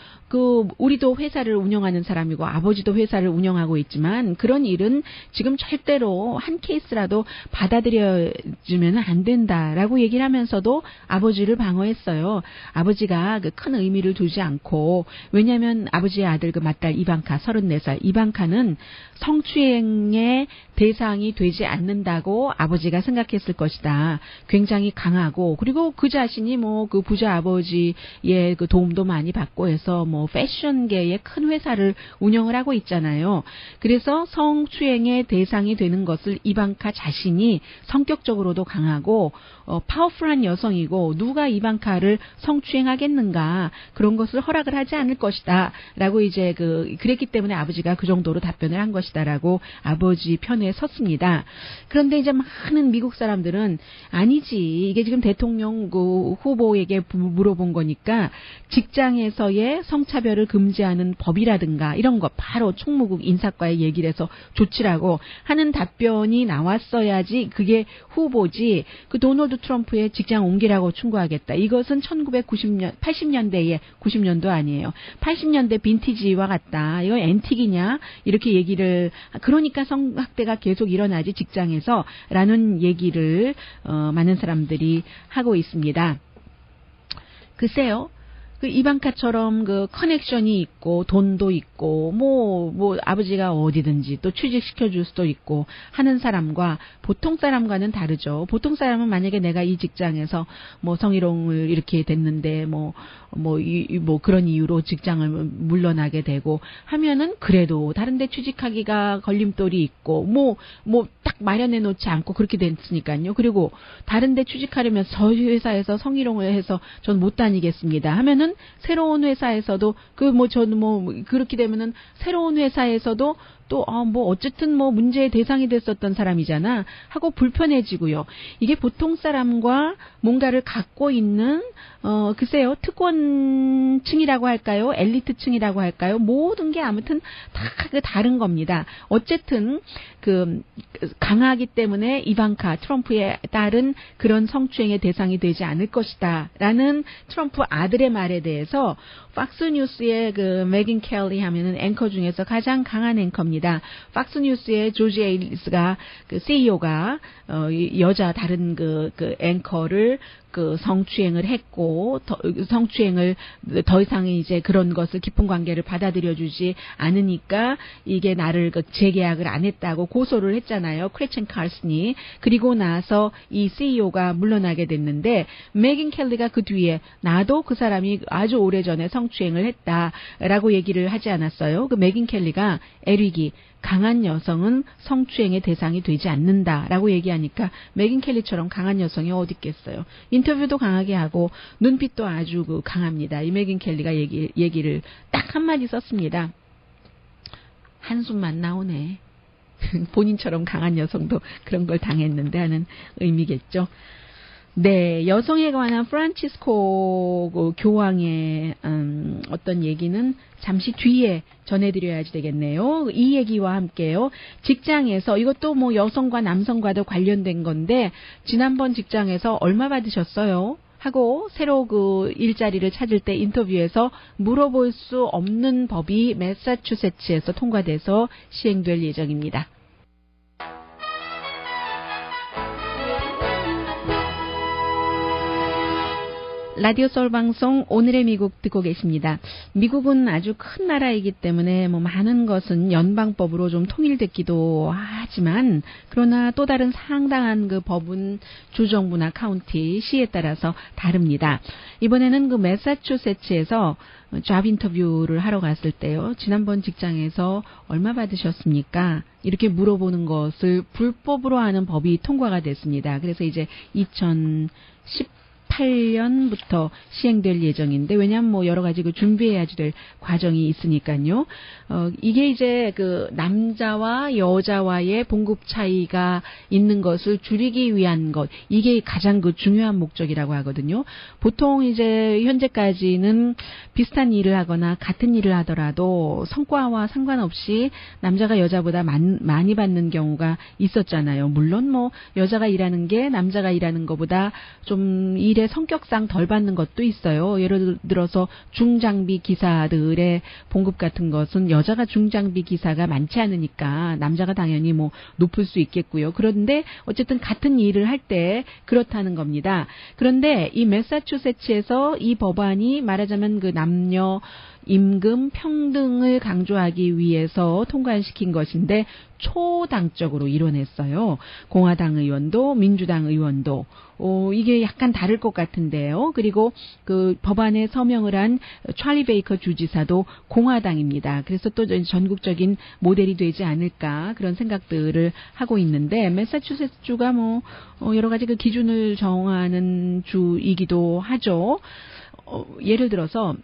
우리도 회사를 운영하는 사람이고 아버지도 회사를 운영하고 있지만 그런 일은 지금 절대로 한 케이스라도 받아들여주면 안 된다라고 얘기를 하면서도 아버지를 방어했어요. 아버지가 큰 의미를 두지 않고, 왜냐하면 아버지의 아들 맏딸 이방카 34살, 이방카는 성추행의 대상이 되지 않는다고 아버지가 생각했을 것이다. 굉장히 강하고, 그리고 그 자신이 부자 아버지의 도움도 많이 받고 해서 패션계의 큰 회사를 운영을 하고 있잖아요. 그래서 성추행의 대상이 되는 것을 이방카 자신이 성격적으로도 강하고 파워풀한 여성이고 누가 이방카를 성추행하겠는가, 그런 것을 허락을 하지 않을 것이다 라고 이제 그랬기 때문에 아버지가 그 정도로 답변을 한 것이다 라고 아버지 편에 섰습니다. 그런데 이제 많은 미국 사람들은 아니지, 이게 지금 대통령 후보에게 물어본 거니까 직장에서의 성차별을 금지하는 법이라든가 이런 거 바로 총무국 인사과에 얘기를 해서 조치라고 하는 답변이 나왔어야지 그게 후보지, 도널드 트럼프의 직장 옮기라고 충고하겠다. 이것은 80년대에 90년도 아니에요. 80년대 빈티지와 같다. 이거 앤틱이냐? 이렇게 얘기를, 그러니까 성학대가 계속 일어나지 직장에서 라는 얘기를 많은 사람들이 하고 있습니다. 글쎄요. 이방카처럼 커넥션이 있고 돈도 있고 아버지가 어디든지 또 취직시켜 줄 수도 있고 하는 사람과 보통 사람과는 다르죠. 보통 사람은 만약에 내가 이 직장에서 성희롱을 이렇게 됐는데 그런 이유로 직장을 물러나게 되고 하면은 그래도 다른 데 취직하기가 걸림돌이 있고 딱 마련해 놓지 않고 그렇게 됐으니까요. 그리고 다른 데 취직하려면 저희 회사에서 성희롱을 해서 전 못 다니겠습니다 하면은 새로운 회사에서도 저는 그렇게 되면은 새로운 회사에서도 또 어쨌든 문제의 대상이 됐었던 사람이잖아 하고 불편해지고요. 이게 보통 사람과 뭔가를 갖고 있는 글쎄요, 특권층이라고 할까요? 엘리트층이라고 할까요? 모든 게 아무튼 다 다른 겁니다. 어쨌든 강하기 때문에 이방카 트럼프의 딸은 그런 성추행의 대상이 되지 않을 것이다 라는 트럼프 아들의 말에 대해서 팍스뉴스의 메긴 켈리 하면은 앵커 중에서 가장 강한 앵커입니다. 팍스뉴스의 조지 에일리스가 CEO가 여자 다른 앵커를 성추행을 했고 성추행을 더 이상 이제 그런 것을 깊은 관계를 받아들여주지 않으니까 이게 나를 재계약을 안 했다고 고소를 했잖아요. 크레첸 칼슨이. 그리고 나서 이 CEO가 물러나게 됐는데 메긴 켈리가 그 뒤에 나도 그 사람이 아주 오래전에 성추행을 했다라고 얘기를 하지 않았어요. 메긴 켈리가 에릭이 강한 여성은 성추행의 대상이 되지 않는다라고 얘기하니까 메긴 켈리처럼 강한 여성이 어디 있겠어요. 인터뷰도 강하게 하고 눈빛도 아주 강합니다. 이 메긴 켈리가 얘기를 딱 한마디 썼습니다. 한숨만 나오네. 본인처럼 강한 여성도 그런 걸 당했는데 하는 의미겠죠. 네, 여성에 관한 프란치스코 그 교황의 어떤 얘기는 잠시 뒤에 전해드려야지 되겠네요. 이 얘기와 함께요. 직장에서 이것도 뭐 여성과 남성과도 관련된 건데 지난번 직장에서 얼마 받으셨어요? 하고 새로 그 일자리를 찾을 때 인터뷰에서 물어볼 수 없는 법이 매사추세츠에서 통과돼서 시행될 예정입니다. 라디오 서울 방송 오늘의 미국 듣고 계십니다. 미국은 아주 큰 나라이기 때문에 뭐 많은 것은 연방법으로 좀 통일됐기도 하지만 그러나 또 다른 상당한 그 법은 주정부나 카운티, 시에 따라서 다릅니다. 이번에는 그 매사추세츠에서 잡 인터뷰를 하러 갔을 때요. 지난번 직장에서 얼마 받으셨습니까? 이렇게 물어보는 것을 불법으로 하는 법이 통과가 됐습니다. 그래서 이제 2018년부터 시행될 예정인데, 왜냐하면 뭐 여러 가지 그 준비해야지 될 과정이 있으니까요. 이게 이제 그 남자와 여자와의 봉급 차이가 있는 것을 줄이기 위한 것, 이게 가장 그 중요한 목적이라고 하거든요. 보통 이제 현재까지는 비슷한 일을 하거나 같은 일을 하더라도 성과와 상관없이 남자가 여자보다 많이 받는 경우가 있었잖아요. 물론 뭐 여자가 일하는 게 남자가 일하는 것보다 좀 일의 성격상 덜 받는 것도 있어요. 예를 들어서 중장비 기사들의 봉급 같은 것은 여자가 중장비 기사가 많지 않으니까 남자가 당연히 뭐 높을 수 있겠고요. 그런데 어쨌든 같은 일을 할 때 그렇다는 겁니다. 그런데 이 매사추세츠에서 이 법안이 말하자면 그 남녀 임금 평등을 강조하기 위해서 통과시킨 것인데 초당적으로 이뤄냈어요. 공화당 의원도 민주당 의원도 이게 약간 다를 것 같은데요. 그리고 그 법안에 서명을 한 찰리 베이커 주지사도 공화당입니다. 그래서 또 전국적인 모델이 되지 않을까 그런 생각들을 하고 있는데, 매사추세츠주가 뭐 여러 가지 그 기준을 정하는 주이기도 하죠. 예를 들어서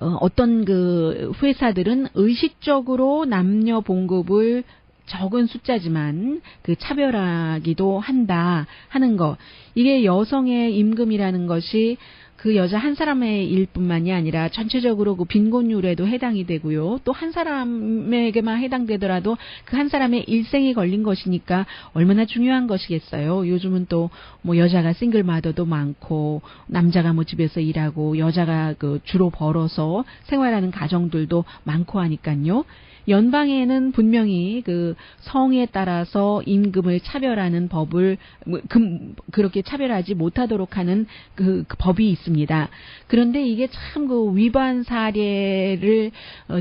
어떤 그 회사들은 의식적으로 남녀 봉급을 적은 숫자지만 그 차별하기도 한다 하는 거. 이게 여성의 임금이라는 것이 그 여자 한 사람의 일뿐만이 아니라 전체적으로 그 빈곤율에도 해당이 되고요. 또 한 사람에게만 해당되더라도 그 한 사람의 일생이 걸린 것이니까 얼마나 중요한 것이겠어요. 요즘은 또 뭐 여자가 싱글마더도 많고 남자가 뭐 집에서 일하고 여자가 그 주로 벌어서 생활하는 가정들도 많고 하니까요. 연방에는 분명히 그 성에 따라서 임금을 차별하는 법을 그렇게 차별하지 못하도록 하는 그 법이 있습니다. 그런데 이게 참 그 위반 사례를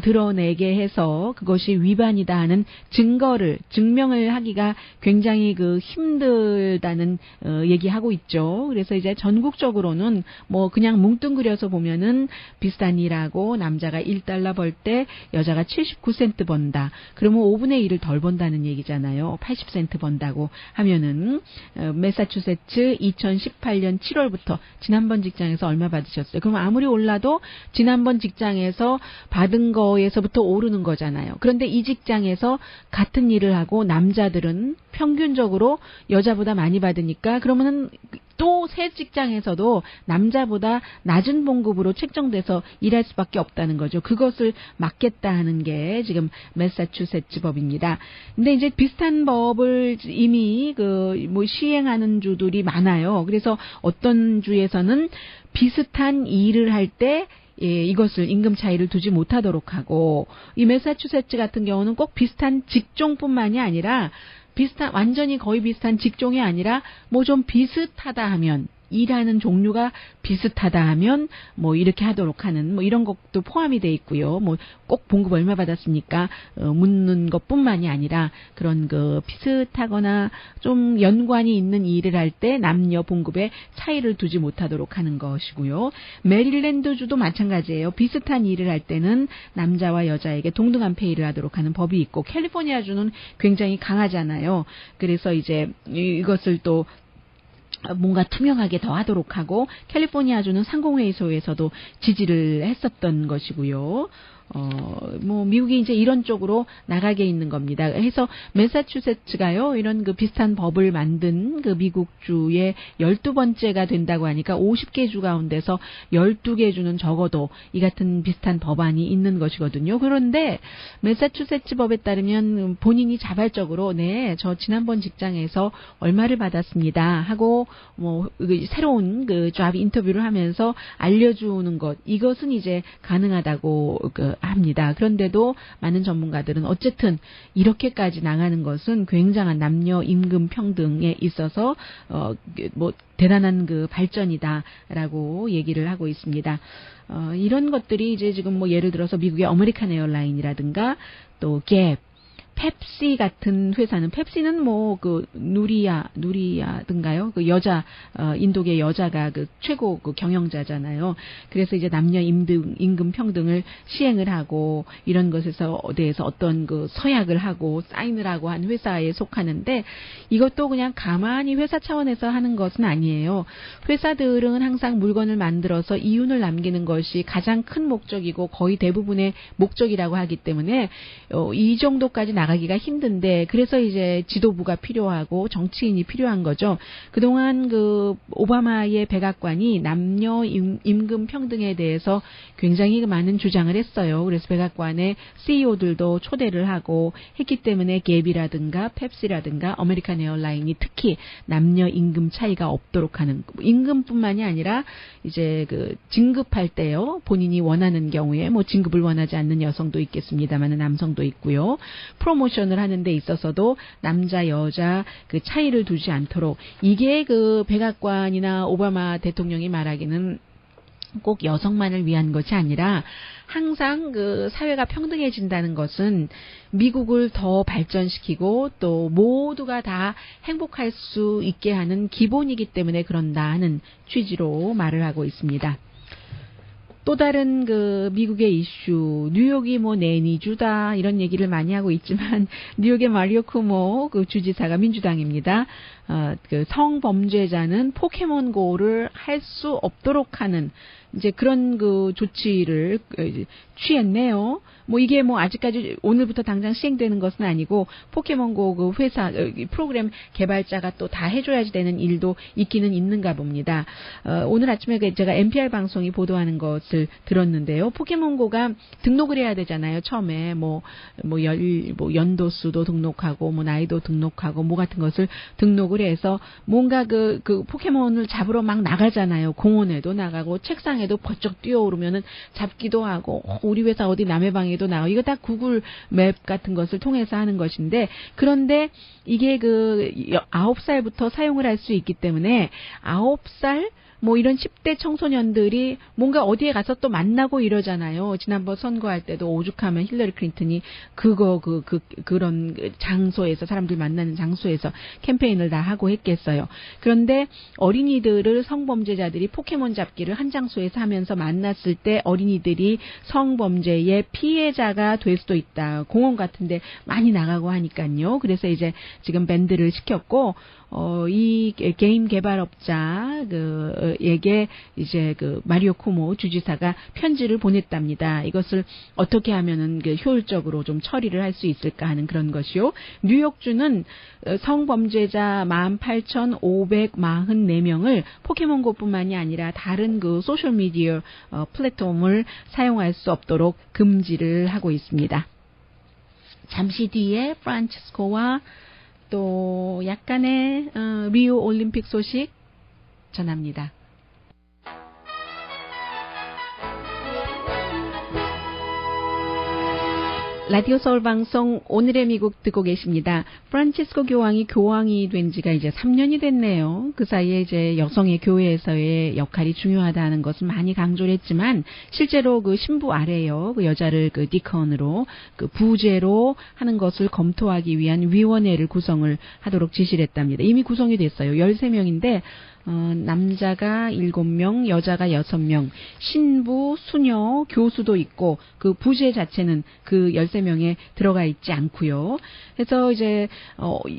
드러내게 해서 그것이 위반이다 하는 증명을 하기가 굉장히 그 힘들다는 얘기하고 있죠. 그래서 이제 전국적으로는 뭐 그냥 뭉뚱그려서 보면은 비슷한 일하고 남자가 $1 벌 때 여자가 79센트 번다. 그러면 5분의 1을 덜 번다는 얘기잖아요. 80센트 번다고 하면은 매사추세츠 2018년 7월부터 지난번 직장에서 얼마 받으셨어요? 그럼 아무리 올라도 지난번 직장에서 받은 거에서부터 오르는 거잖아요. 그런데 이 직장에서 같은 일을 하고 남자들은 평균적으로 여자보다 많이 받으니까 그러면은 또 새 직장에서도 남자보다 낮은 봉급으로 책정돼서 일할 수밖에 없다는 거죠. 그것을 막겠다 하는 게 지금 매사추세츠 법입니다. 근데 이제 비슷한 법을 이미 뭐 시행하는 주들이 많아요. 그래서 어떤 주에서는 비슷한 일을 할 때 이것을 임금 차이를 두지 못하도록 하고, 이 매사추세츠 같은 경우는 꼭 비슷한 직종뿐만이 아니라 완전히 거의 비슷한 직종이 아니라 뭐 좀 비슷하다 하면, 일하는 종류가 비슷하다 하면 뭐 이렇게 하도록 하는 뭐 이런 것도 포함이 돼 있고요. 뭐 꼭 봉급 얼마 받았습니까? 묻는 것뿐만이 아니라 그런 그 비슷하거나 좀 연관이 있는 일을 할 때 남녀 봉급에 차이를 두지 못하도록 하는 것이고요. 메릴랜드주도 마찬가지예요. 비슷한 일을 할 때는 남자와 여자에게 동등한 페이를 하도록 하는 법이 있고, 캘리포니아주는 굉장히 강하잖아요. 그래서 이제 이것을 또 뭔가 투명하게 더 하도록 하고, 캘리포니아주는 상공회의소에서도 지지를 했었던 것이고요. 뭐 미국이 이제 이런 쪽으로 나가게 있는 겁니다. 해서 매사추세츠가요, 이런 그 비슷한 법을 만든 그 미국주의 12번째가 된다고 하니까 50개 주 가운데서 12개 주는 적어도 이 같은 비슷한 법안이 있는 것이거든요. 그런데 매사추세츠 법에 따르면 본인이 자발적으로 네, 저 지난번 직장에서 얼마를 받았습니다 하고 뭐 새로운 그 잡 인터뷰를 하면서 알려주는 것, 이것은 이제 가능하다고 합니다. 그런데도 많은 전문가들은 어쨌든 이렇게까지 나가는 것은 굉장한 남녀 임금 평등에 있어서 뭐 대단한 그 발전이다라고 얘기를 하고 있습니다. 이런 것들이 이제 지금 뭐 예를 들어서 미국의 아메리칸 에어라인이라든가 또 갭, 펩시 같은 회사는, 펩시는 뭐 그 누리야든가요? 그 여자 인도계 여자가 그 최고 그 경영자잖아요. 그래서 이제 남녀 임금 평등을 시행을 하고 이런 것에서 대해서 어떤 그 서약을 하고 사인을 하고 한 회사에 속하는데, 이것도 그냥 가만히 회사 차원에서 하는 것은 아니에요. 회사들은 항상 물건을 만들어서 이윤을 남기는 것이 가장 큰 목적이고 거의 대부분의 목적이라고 하기 때문에 이 정도까지 나가기가 힘든데, 그래서 이제 지도부가 필요하고 정치인이 필요한 거죠. 그동안 그 오바마의 백악관이 남녀 임금 평등에 대해서 굉장히 많은 주장을 했어요. 그래서 백악관의 CEO들도 초대를 하고 했기 때문에 갭이라든가 펩시라든가 아메리칸 에어라인이 특히 남녀 임금 차이가 없도록 하는, 임금뿐만이 아니라 이제 그 진급할 때요, 본인이 원하는 경우에 뭐 진급을 원하지 않는 여성도 있겠습니다만 남성도 있고요. 프로모션을 하는 데 있어서도 남자 여자 그 차이를 두지 않도록, 이게 그 백악관이나 오바마 대통령이 말하기는 꼭 여성만을 위한 것이 아니라 항상 그 사회가 평등해진다는 것은 미국을 더 발전시키고 또 모두가 다 행복할 수 있게 하는 기본이기 때문에 그런다 하는 취지로 말을 하고 있습니다. 또 다른 그 미국의 이슈, 뉴욕이 뭐 내니주다 이런 얘기를 많이 하고 있지만 뉴욕의 마리오 쿠모 그 주지사가 민주당입니다. 그 성범죄자는 포켓몬고를 할 수 없도록 하는 이제 그런 그 조치를 취했네요. 뭐 이게 뭐 아직까지 오늘부터 당장 시행되는 것은 아니고 포켓몬고 그 회사 프로그램 개발자가 또 다 해줘야지 되는 일도 있기는 있는가 봅니다. 오늘 아침에 제가 NPR 방송이 보도하는 것을 들었는데요. 포켓몬고가 등록을 해야 되잖아요. 처음에 뭐 연도수도 등록하고 뭐 나이도 등록하고 뭐 같은 것을 등록을 해서 뭔가 그 포켓몬을 잡으러 막 나가잖아요. 공원에도 나가고 책상에도 번쩍 뛰어오르면은 잡기도 하고 우리 회사 어디 남의 방에도 나가고 이거 다 구글 맵 같은 것을 통해서 하는 것인데, 그런데 이게 그 9살부터 사용을 할 수 있기 때문에 9살 뭐 이런 10대 청소년들이 뭔가 어디에 가서 또 만나고 이러잖아요. 지난번 선거할 때도 오죽하면 힐러리 클린턴이 그런 장소에서, 사람들 만나는 장소에서 캠페인을 다 하고 했겠어요. 그런데 어린이들을 성범죄자들이 포켓몬 잡기를 한 장소에서 하면서 만났을 때 어린이들이 성범죄의 피해자가 될 수도 있다. 공원 같은데 많이 나가고 하니까요. 그래서 이제 지금 밴드를 시켰고, 이 게임 개발업자 에게 이제 그 마리오 쿠모 주지사가 편지를 보냈답니다. 이것을 어떻게 하면은 효율적으로 좀 처리를 할 수 있을까 하는 그런 것이요. 뉴욕주는 성범죄자 18,544명을 포켓몬고뿐만이 아니라 다른 그 소셜 미디어 플랫폼을 사용할 수 없도록 금지를 하고 있습니다. 잠시 뒤에 프란치스코와 또 약간의 리오 올림픽 소식 전합니다. 라디오 서울 방송 오늘의 미국 듣고 계십니다. 프란치스코 교황이 된 지가 이제 3년이 됐네요. 그 사이에 이제 여성의 교회에서의 역할이 중요하다는 것을 많이 강조를 했지만 실제로 그 신부 아래요. 그 여자를 그 디컨으로 그 부제로 하는 것을 검토하기 위한 위원회를 구성을 하도록 지시를 했답니다. 이미 구성이 됐어요. 13명인데 남자가 7명, 여자가 6명, 신부, 수녀, 교수도 있고 그 부재 자체는 그 13명에 들어가 있지 않고요. 그래서 이제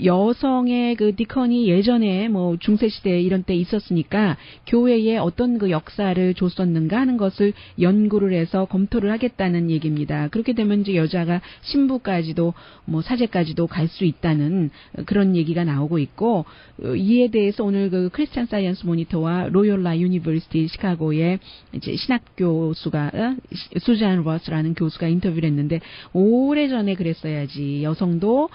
여성의 그 디컨이 예전에 뭐 중세 시대 이런 때 있었으니까 교회에 어떤 그 역사를 줬었는가 하는 것을 연구를 해서 검토를 하겠다는 얘기입니다. 그렇게 되면 이제 여자가 신부까지도 뭐 사제까지도 갈 수 있다는 그런 얘기가 나오고 있고, 이에 대해서 오늘 그 크리스찬 사이언스 모니터와 로열라 유니버시티 시카고의 이제 신학 교수가 수잔 러스라는 교수가 인터뷰를 했는데, 오래전에 그랬어야지 여성도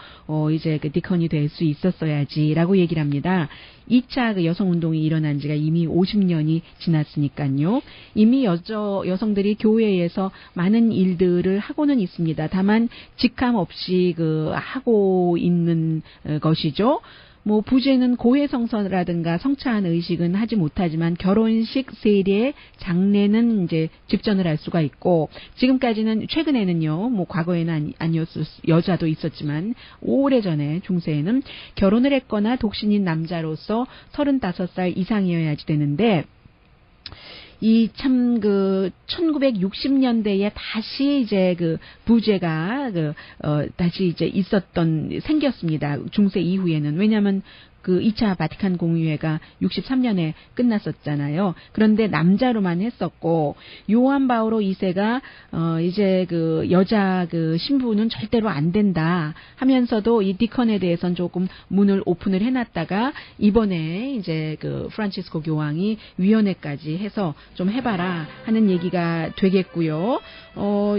이제 그 디컨이 될 수 있었어야지라고 얘기를 합니다. 2차 그 여성 운동이 일어난 지가 이미 50년이 지났으니까요. 이미 여성들이 교회에서 많은 일들을 하고는 있습니다. 다만 직함 없이 그 하고 있는 것이죠. 뭐 부제는 고해성사라든가 성찬 의식은 하지 못하지만 결혼식, 세례, 장례는 이제 집전을 할 수가 있고, 지금까지는 최근에는요, 뭐 과거에는 아니었을 여자도 있었지만 오래전에 중세에는 결혼을 했거나 독신인 남자로서 35살 이상이어야지 되는데, 이 참 그 1960년대에 다시 이제 그 부제가 다시 이제 생겼습니다. 중세 이후에는. 왜냐하면 그 2차 바티칸 공의회가 63년에 끝났었잖아요. 그런데 남자로만 했었고, 요한 바오로 2세가 이제 그 여자 그 신부는 절대로 안 된다 하면서도 이 디컨에 대해서는 조금 문을 오픈을 해놨다가 이번에 이제 그 프란치스코 교황이 위원회까지 해서 좀 해봐라 하는 얘기가 되겠고요.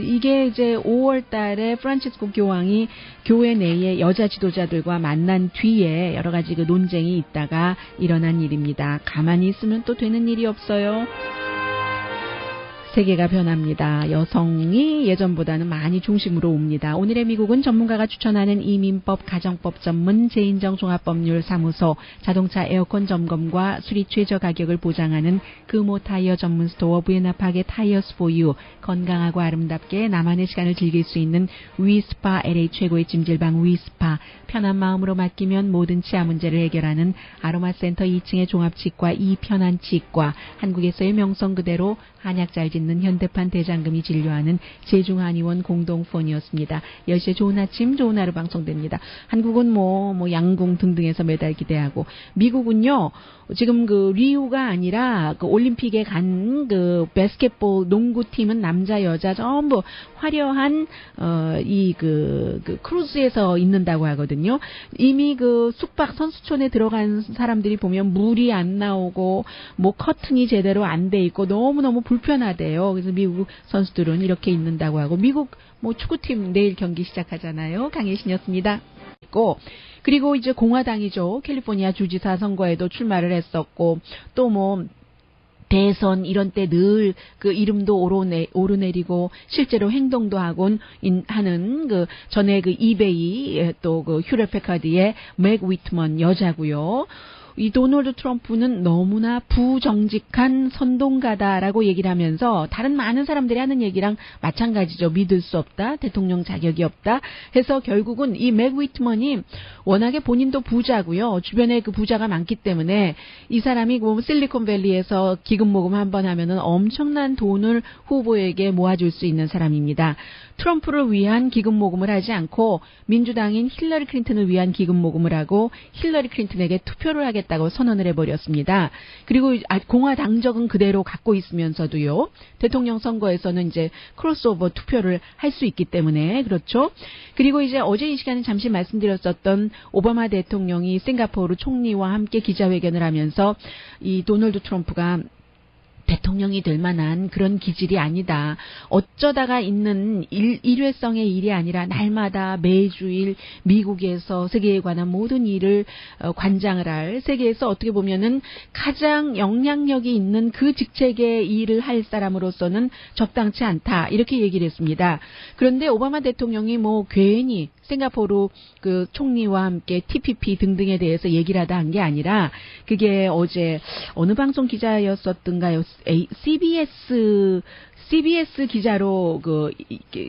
이게 이제 5월 달에 프란치스코 교황이 교회 내의 여자 지도자들과 만난 뒤에 여러 가지 그 논쟁이 있다가 일어난 일입니다. 가만히 있으면 또 되는 일이 없어요. 세계가 변합니다. 여성이 예전보다는 많이 중심으로 옵니다. 오늘의 미국은 전문가가 추천하는 이민법, 가정법 전문 제인정 종합법률사무소, 자동차 에어컨 점검과 수리 최저 가격을 보장하는 금호 타이어 전문 스토어 부에나파게 타이어스 포유, 건강하고 아름답게 나만의 시간을 즐길 수 있는 위스파, LA 최고의 찜질방 위스파, 편한 마음으로 맡기면 모든 치아 문제를 해결하는 아로마센터 2층의 종합치과 이편한치과, 한국에서의 명성 그대로 한약 잘 짓는 현대판 대장금이 진료하는 제중한의원 공동폰이었습니다. 10시에 좋은 아침 좋은 하루 방송됩니다. 한국은 뭐 양궁 등등에서 메달 기대하고, 미국은요 지금 그 리우가 아니라 그 올림픽에 간 그 바스켓볼 농구팀은 남자 여자 전부 화려한 이 그 크루즈에서 있는다고 하거든요. 이미 그 숙박 선수촌에 들어간 사람들이 보면 물이 안 나오고 뭐 커튼이 제대로 안 돼 있고 너무너무 불편하대요. 그래서 미국 선수들은 이렇게 있는다고 하고, 미국 뭐 축구팀 내일 경기 시작하잖아요. 강혜신이었습니다. 그리고 이제 공화당이죠. 캘리포니아 주지사 선거에도 출마를 했었고, 또 뭐 대선 이런 때 늘 그 이름도 오르내리고 실제로 행동도 하는 그 전에 그 이베이 또 그 휴렛 패카드의 맥 위트먼 여자고요. 이 도널드 트럼프는 너무나 부정직한 선동가다라고 얘기를 하면서 다른 많은 사람들이 하는 얘기랑 마찬가지죠. 믿을 수 없다, 대통령 자격이 없다 해서 결국은 이 맥 위트먼이 워낙에 본인도 부자고요. 주변에 그 부자가 많기 때문에 이 사람이 뭐 실리콘밸리에서 기금 모금 한번 하면은 엄청난 돈을 후보에게 모아줄 수 있는 사람입니다. 트럼프를 위한 기금 모금을 하지 않고 민주당인 힐러리 클린턴을 위한 기금 모금을 하고 힐러리 클린턴에게 투표를 하겠다고 선언을 해버렸습니다. 그리고 공화당적은 그대로 갖고 있으면서도요, 대통령 선거에서는 이제 크로스오버 투표를 할 수 있기 때문에 그렇죠. 그리고 이제 어제 이 시간에 잠시 말씀드렸었던 오바마 대통령이 싱가포르 총리와 함께 기자회견을 하면서 이 도널드 트럼프가 대통령이 될 만한 그런 기질이 아니다. 어쩌다가 있는 일회성의 일이 아니라 날마다 매주일 미국에서 세계에 관한 모든 일을 관장을 할, 세계에서 어떻게 보면은 가장 영향력이 있는 그 직책의 일을 할 사람으로서는 적당치 않다. 이렇게 얘기를 했습니다. 그런데 오바마 대통령이 뭐 괜히 싱가포르 그 총리와 함께 TPP 등등에 대해서 얘기를 하다 한 게 아니라, 그게 어제 어느 방송 기자였었던가요? CBS 기자로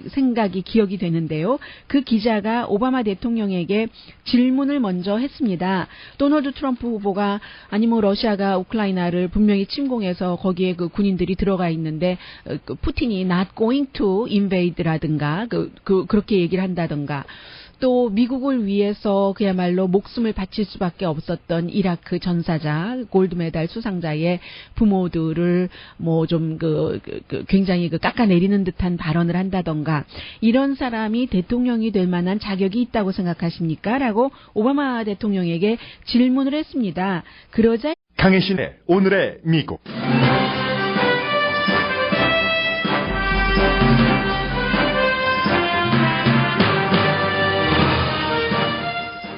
생각이 기억이 되는데요. 그 기자가 오바마 대통령에게 질문을 먼저 했습니다. 도널드 트럼프 후보가 아니 뭐 러시아가 우크라이나를 분명히 침공해서 거기에 그 군인들이 들어가 있는데 푸틴이 not going to invade라든가 그렇게 얘기를 한다든가. 또 미국을 위해서 그야말로 목숨을 바칠 수밖에 없었던 이라크 전사자, 골드메달 수상자의 부모들을 뭐 좀 굉장히 깎아내리는 듯한 발언을 한다던가 이런 사람이 대통령이 될 만한 자격이 있다고 생각하십니까? 라고 오바마 대통령에게 질문을 했습니다. 그러자 강혜신의 오늘의 미국.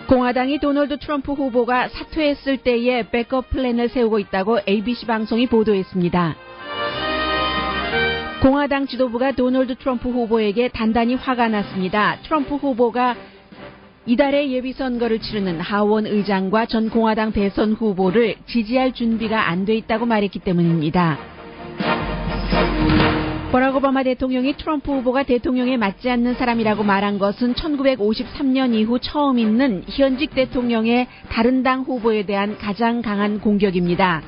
공화당이 도널드 트럼프 후보가 사퇴했을 때에 백업 플랜을 세우고 있다고 ABC 방송이 보도했습니다. 공화당 지도부가 도널드 트럼프 후보에게 단단히 화가 났습니다. 트럼프 후보가 이달에 예비선거를 치르는 하원 의장과 전 공화당 대선 후보를 지지할 준비가 안 돼 있다고 말했기 때문입니다. 버락 오바마 대통령이 트럼프 후보가 대통령에 맞지 않는 사람이라고 말한 것은 1953년 이후 처음 있는 현직 대통령의 다른 당 후보에 대한 가장 강한 공격입니다.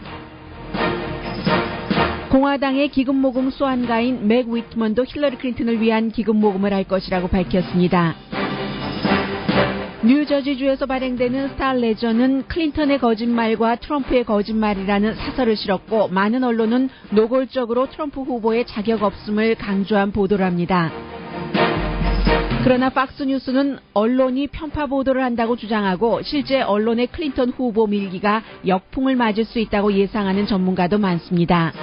공화당의 기금모금 수완가인 맥 위트먼도 힐러리 클린턴을 위한 기금모금을 할 것이라고 밝혔습니다. 뉴저지주에서 발행되는 스타 레저는 클린턴의 거짓말과 트럼프의 거짓말이라는 사설을 실었고 많은 언론은 노골적으로 트럼프 후보의 자격 없음을 강조한 보도를 합니다. 그러나 팍스뉴스는 언론이 편파 보도를 한다고 주장하고 실제 언론의 클린턴 후보 밀기가 역풍을 맞을 수 있다고 예상하는 전문가도 많습니다.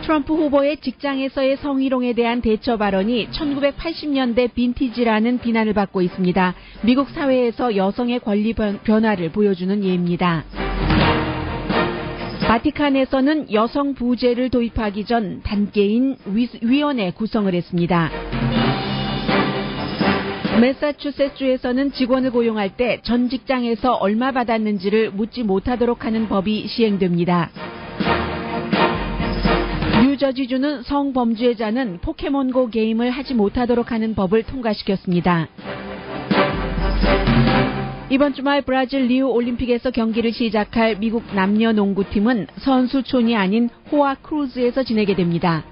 트럼프 후보의 직장에서의 성희롱에 대한 대처 발언이 1980년대 빈티지라는 비난을 받고 있습니다. 미국 사회에서 여성의 권리 변화를 보여주는 예입니다. 바티칸에서는 여성 부제를 도입하기 전 단계인 위원회 구성을 했습니다. 매사추세츠주에서는 직원을 고용할 때 전 직장에서 얼마 받았는지를 묻지 못하도록 하는 법이 시행됩니다. 뉴저지주는 성범죄자는 포켓몬고 게임을 하지 못하도록 하는 법을 통과시켰습니다. 이번 주말 브라질 리우 올림픽에서 경기를 시작할 미국 남녀 농구팀은 선수촌이 아닌 호아 크루즈에서 지내게 됩니다.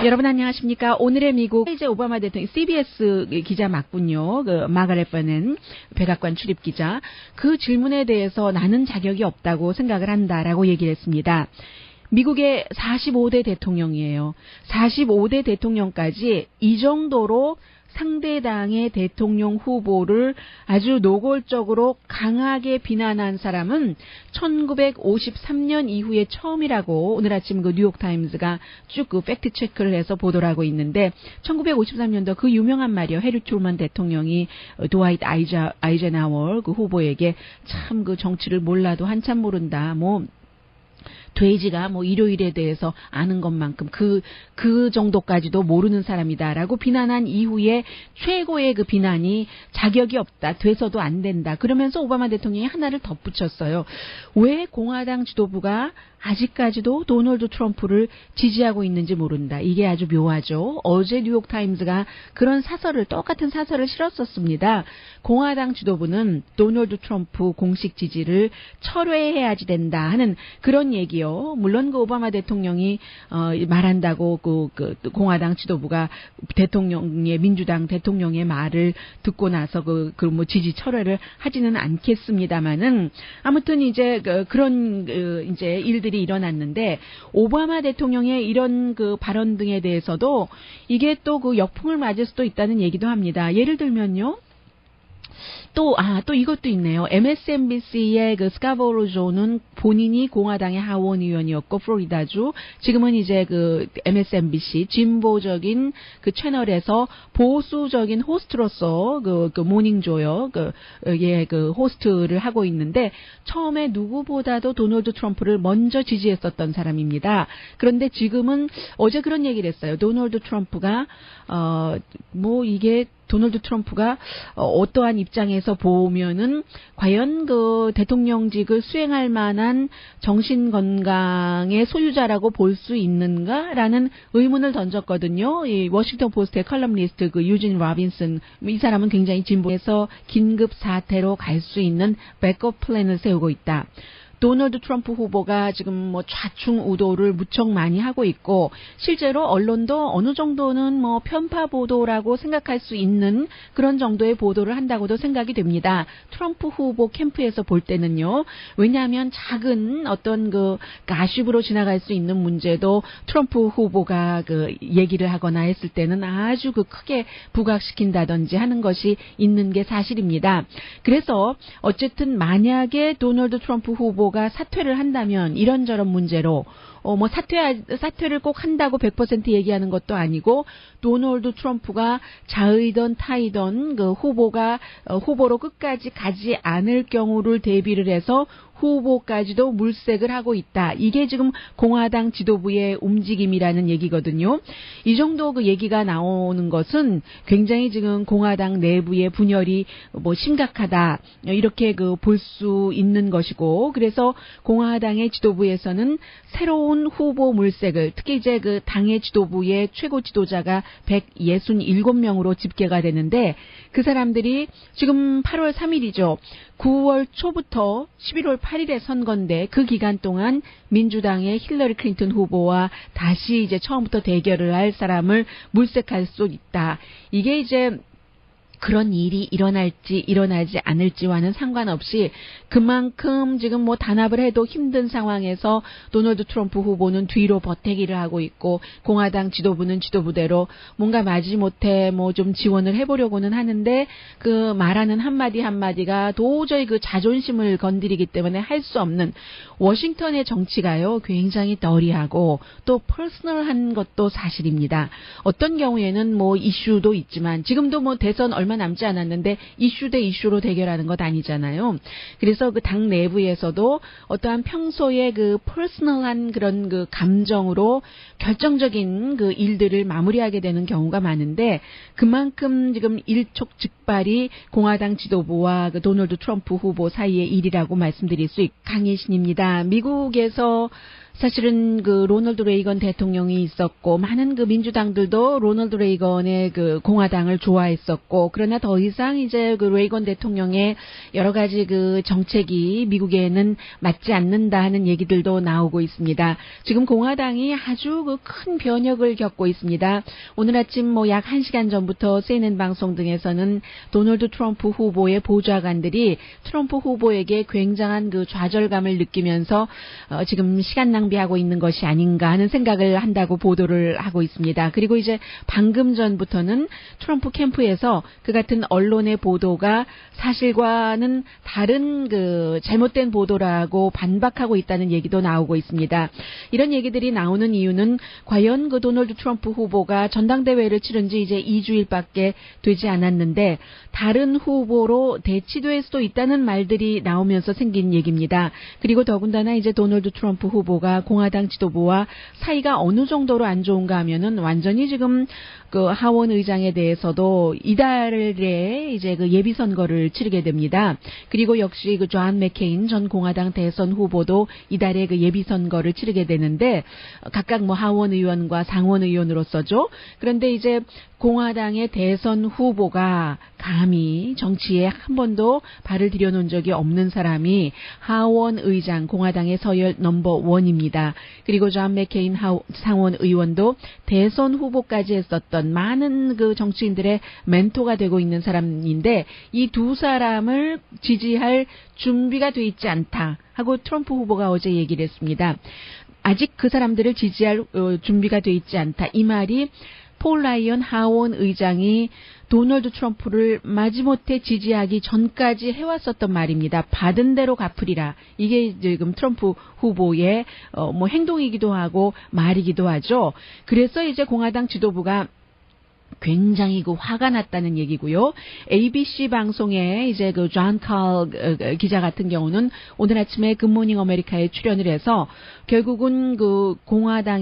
여러분 안녕하십니까? 오늘의 미국 이제 오바마 대통령 CBS 기자 맞군요. 마가렛 버넨 백악관 출입 기자. 그 질문에 대해서 나는 자격이 없다고 생각을 한다라고 얘기를 했습니다. 미국의 45대 대통령이에요. 45대 대통령까지 이 정도로 상대당의 대통령 후보를 아주 노골적으로 강하게 비난한 사람은 1953년 이후에 처음이라고 오늘 아침 뉴욕타임즈가 쭉 팩트 체크를 해서 보도를 하고 있는데 1953년도 그 유명한 말이요. 해리 트루먼 대통령이 드와이트 아이젠하워 후보에게 참 정치를 몰라도 한참 모른다. 돼지가 일요일에 대해서 아는 것만큼 그 정도까지도 모르는 사람이다라고 비난한 이후에 최고의 비난이 자격이 없다. 돼서도 안 된다. 그러면서 오바마 대통령이 하나를 덧붙였어요. 왜 공화당 지도부가 아직까지도 도널드 트럼프를 지지하고 있는지 모른다. 이게 아주 묘하죠. 어제 뉴욕타임즈가 그런 똑같은 사설을 실었었습니다. 공화당 지도부는 도널드 트럼프 공식 지지를 철회해야지 된다 하는 그런 얘기요. 물론 오바마 대통령이 말한다고 공화당 지도부가 민주당 대통령의 말을 듣고 나서 지지 철회를 하지는 않겠습니다만은 아무튼 이제 그런 이제 일들이 일어났는데 오바마 대통령의 이런 발언 등에 대해서도 이게 또 역풍을 맞을 수도 있다는 얘기도 합니다. 예를 들면요. 또 이것도 있네요. MSNBC의 그 스카보로 조는 본인이 공화당의 하원 의원이었고, 플로리다주. 지금은 이제 그 MSNBC, 진보적인 그 채널에서 보수적인 호스트로서 그 모닝조요. 그 호스트를 하고 있는데, 처음에 누구보다도 도널드 트럼프를 먼저 지지했었던 사람입니다. 그런데 지금은 어제 그런 얘기를 했어요. 도널드 트럼프가, 도널드 트럼프가 어떠한 입장에서 보면은 과연 그 대통령직을 수행할 만한 정신 건강의 소유자라고 볼 수 있는가라는 의문을 던졌거든요. 이 워싱턴 포스트의 컬럼니스트 그 유진 로빈슨, 이 사람은 굉장히 진보해서 긴급 사태로 갈 수 있는 백업 플랜을 세우고 있다. 도널드 트럼프 후보가 지금 좌충우돌을 무척 많이 하고 있고, 실제로 언론도 어느 정도는 편파 보도라고 생각할 수 있는 그런 정도의 보도를 한다고도 생각이 됩니다. 트럼프 후보 캠프에서 볼 때는요. 왜냐하면 작은 어떤 그 가십으로 지나갈 수 있는 문제도 트럼프 후보가 그 얘기를 하거나 했을 때는 아주 그 크게 부각시킨다든지 하는 것이 있는 게 사실입니다. 그래서 어쨌든 만약에 도널드 트럼프 후보 가 사퇴를 한다면 이런저런 문제로 사퇴를 꼭 한다고 100% 얘기하는 것도 아니고, 도널드 트럼프가 자의던 타의던 그 후보로 끝까지 가지 않을 경우를 대비를 해서 후보까지도 물색을 하고 있다. 이게 지금 공화당 지도부의 움직임이라는 얘기거든요. 이 정도 그 얘기가 나오는 것은 굉장히 지금 공화당 내부의 분열이 심각하다. 이렇게 그 볼 수 있는 것이고, 그래서 공화당의 지도부에서는 새로운 후보 물색을, 특히 이제 그 당의 지도부의 최고 지도자가 167명으로 집계가 되는데, 그 사람들이 지금 8월 3일이죠. 9월 초부터 11월 8일에 선거인데, 그 기간 동안 민주당의 힐러리 클린턴 후보와 다시 이제 처음부터 대결을 할 사람을 물색할 수 있다. 이게 이제 그런 일이 일어날지 일어나지 않을지와는 상관없이 그만큼 지금 단합을 해도 힘든 상황에서 도널드 트럼프 후보는 뒤로 버티기를 하고 있고, 공화당 지도부는 지도부대로 뭔가 마지못해 좀 지원을 해보려고는 하는데, 그 말하는 한마디 한마디가 도저히 그 자존심을 건드리기 때문에 할 수 없는, 워싱턴의 정치가요 굉장히 더리하고 또 퍼스널한 것도 사실입니다. 어떤 경우에는 이슈도 있지만, 지금도 대선 얼마 남지 않았는데 이슈 대 이슈로 대결하는 것 아니잖아요. 그래서 그 당 내부에서도 어떠한 평소에 그 퍼스널한 그런 그 감정으로 결정적인 그 일들을 마무리하게 되는 경우가 많은데, 그만큼 지금 일촉즉발이 공화당 지도부와 그 도널드 트럼프 후보 사이의 일이라고 말씀드릴 수 있고, 강희신입니다. 미국에서 사실은 그 로널드 레이건 대통령이 있었고, 많은 그 민주당들도 로널드 레이건의 그 공화당을 좋아했었고, 그러나 더 이상 이제 그 레이건 대통령의 여러 가지 그 정책이 미국에는 맞지 않는다 하는 얘기들도 나오고 있습니다. 지금 공화당이 아주 그 큰 변혁을 겪고 있습니다. 오늘 아침 약 1시간 전부터 CNN 방송 등에서는 도널드 트럼프 후보의 보좌관들이 트럼프 후보에게 굉장한 그 좌절감을 느끼면서 지금 시간 낭비하고 있는 것이 아닌가 하는 생각을 한다고 보도를 하고 있습니다. 그리고 이제 방금 전부터는 트럼프 캠프에서 그 같은 언론의 보도가 사실과는 다른 그 잘못된 보도라고 반박하고 있다는 얘기도 나오고 있습니다. 이런 얘기들이 나오는 이유는 과연 그 도널드 트럼프 후보가 전당대회를 치른 지 이제 2주일밖에 되지 않았는데 다른 후보로 대치될 수도 있다는 말들이 나오면서 생긴 얘기입니다. 그리고 더군다나 이제 도널드 트럼프 후보가 공화당 지도부와 사이가 어느 정도로 안 좋은가 하면은 완전히 지금 그 하원 의장에 대해서도 이달에 이제 그 예비 선거를 치르게 됩니다. 그리고 역시 그 존 맥케인 전 공화당 대선 후보도 이달에 그 예비 선거를 치르게 되는데 각각 하원 의원과 상원 의원으로서죠. 그런데 이제 공화당의 대선 후보가 감히 정치에 한 번도 발을 들여놓은 적이 없는 사람이 하원 의장, 공화당의 서열 넘버 1입니다. 그리고 존 맥케인 상원 의원도 대선 후보까지 했었던 많은 그 정치인들의 멘토가 되고 있는 사람인데 이 두 사람을 지지할 준비가 돼 있지 않다 하고 트럼프 후보가 어제 얘기를 했습니다. 아직 그 사람들을 지지할 준비가 돼 있지 않다. 이 말이 폴 라이언 하원 의장이 도널드 트럼프를 마지못해 지지하기 전까지 해왔었던 말입니다. 받은 대로 갚으리라. 이게 지금 트럼프 후보의 뭐 행동이기도 하고 말이기도 하죠. 그래서 이제 공화당 지도부가 굉장히 그 화가 났다는 얘기고요. ABC 방송에 이제 그 존 칼 기자 같은 경우는 오늘 아침에 굿모닝 아메리카에 출연을 해서 결국은 그 공화당의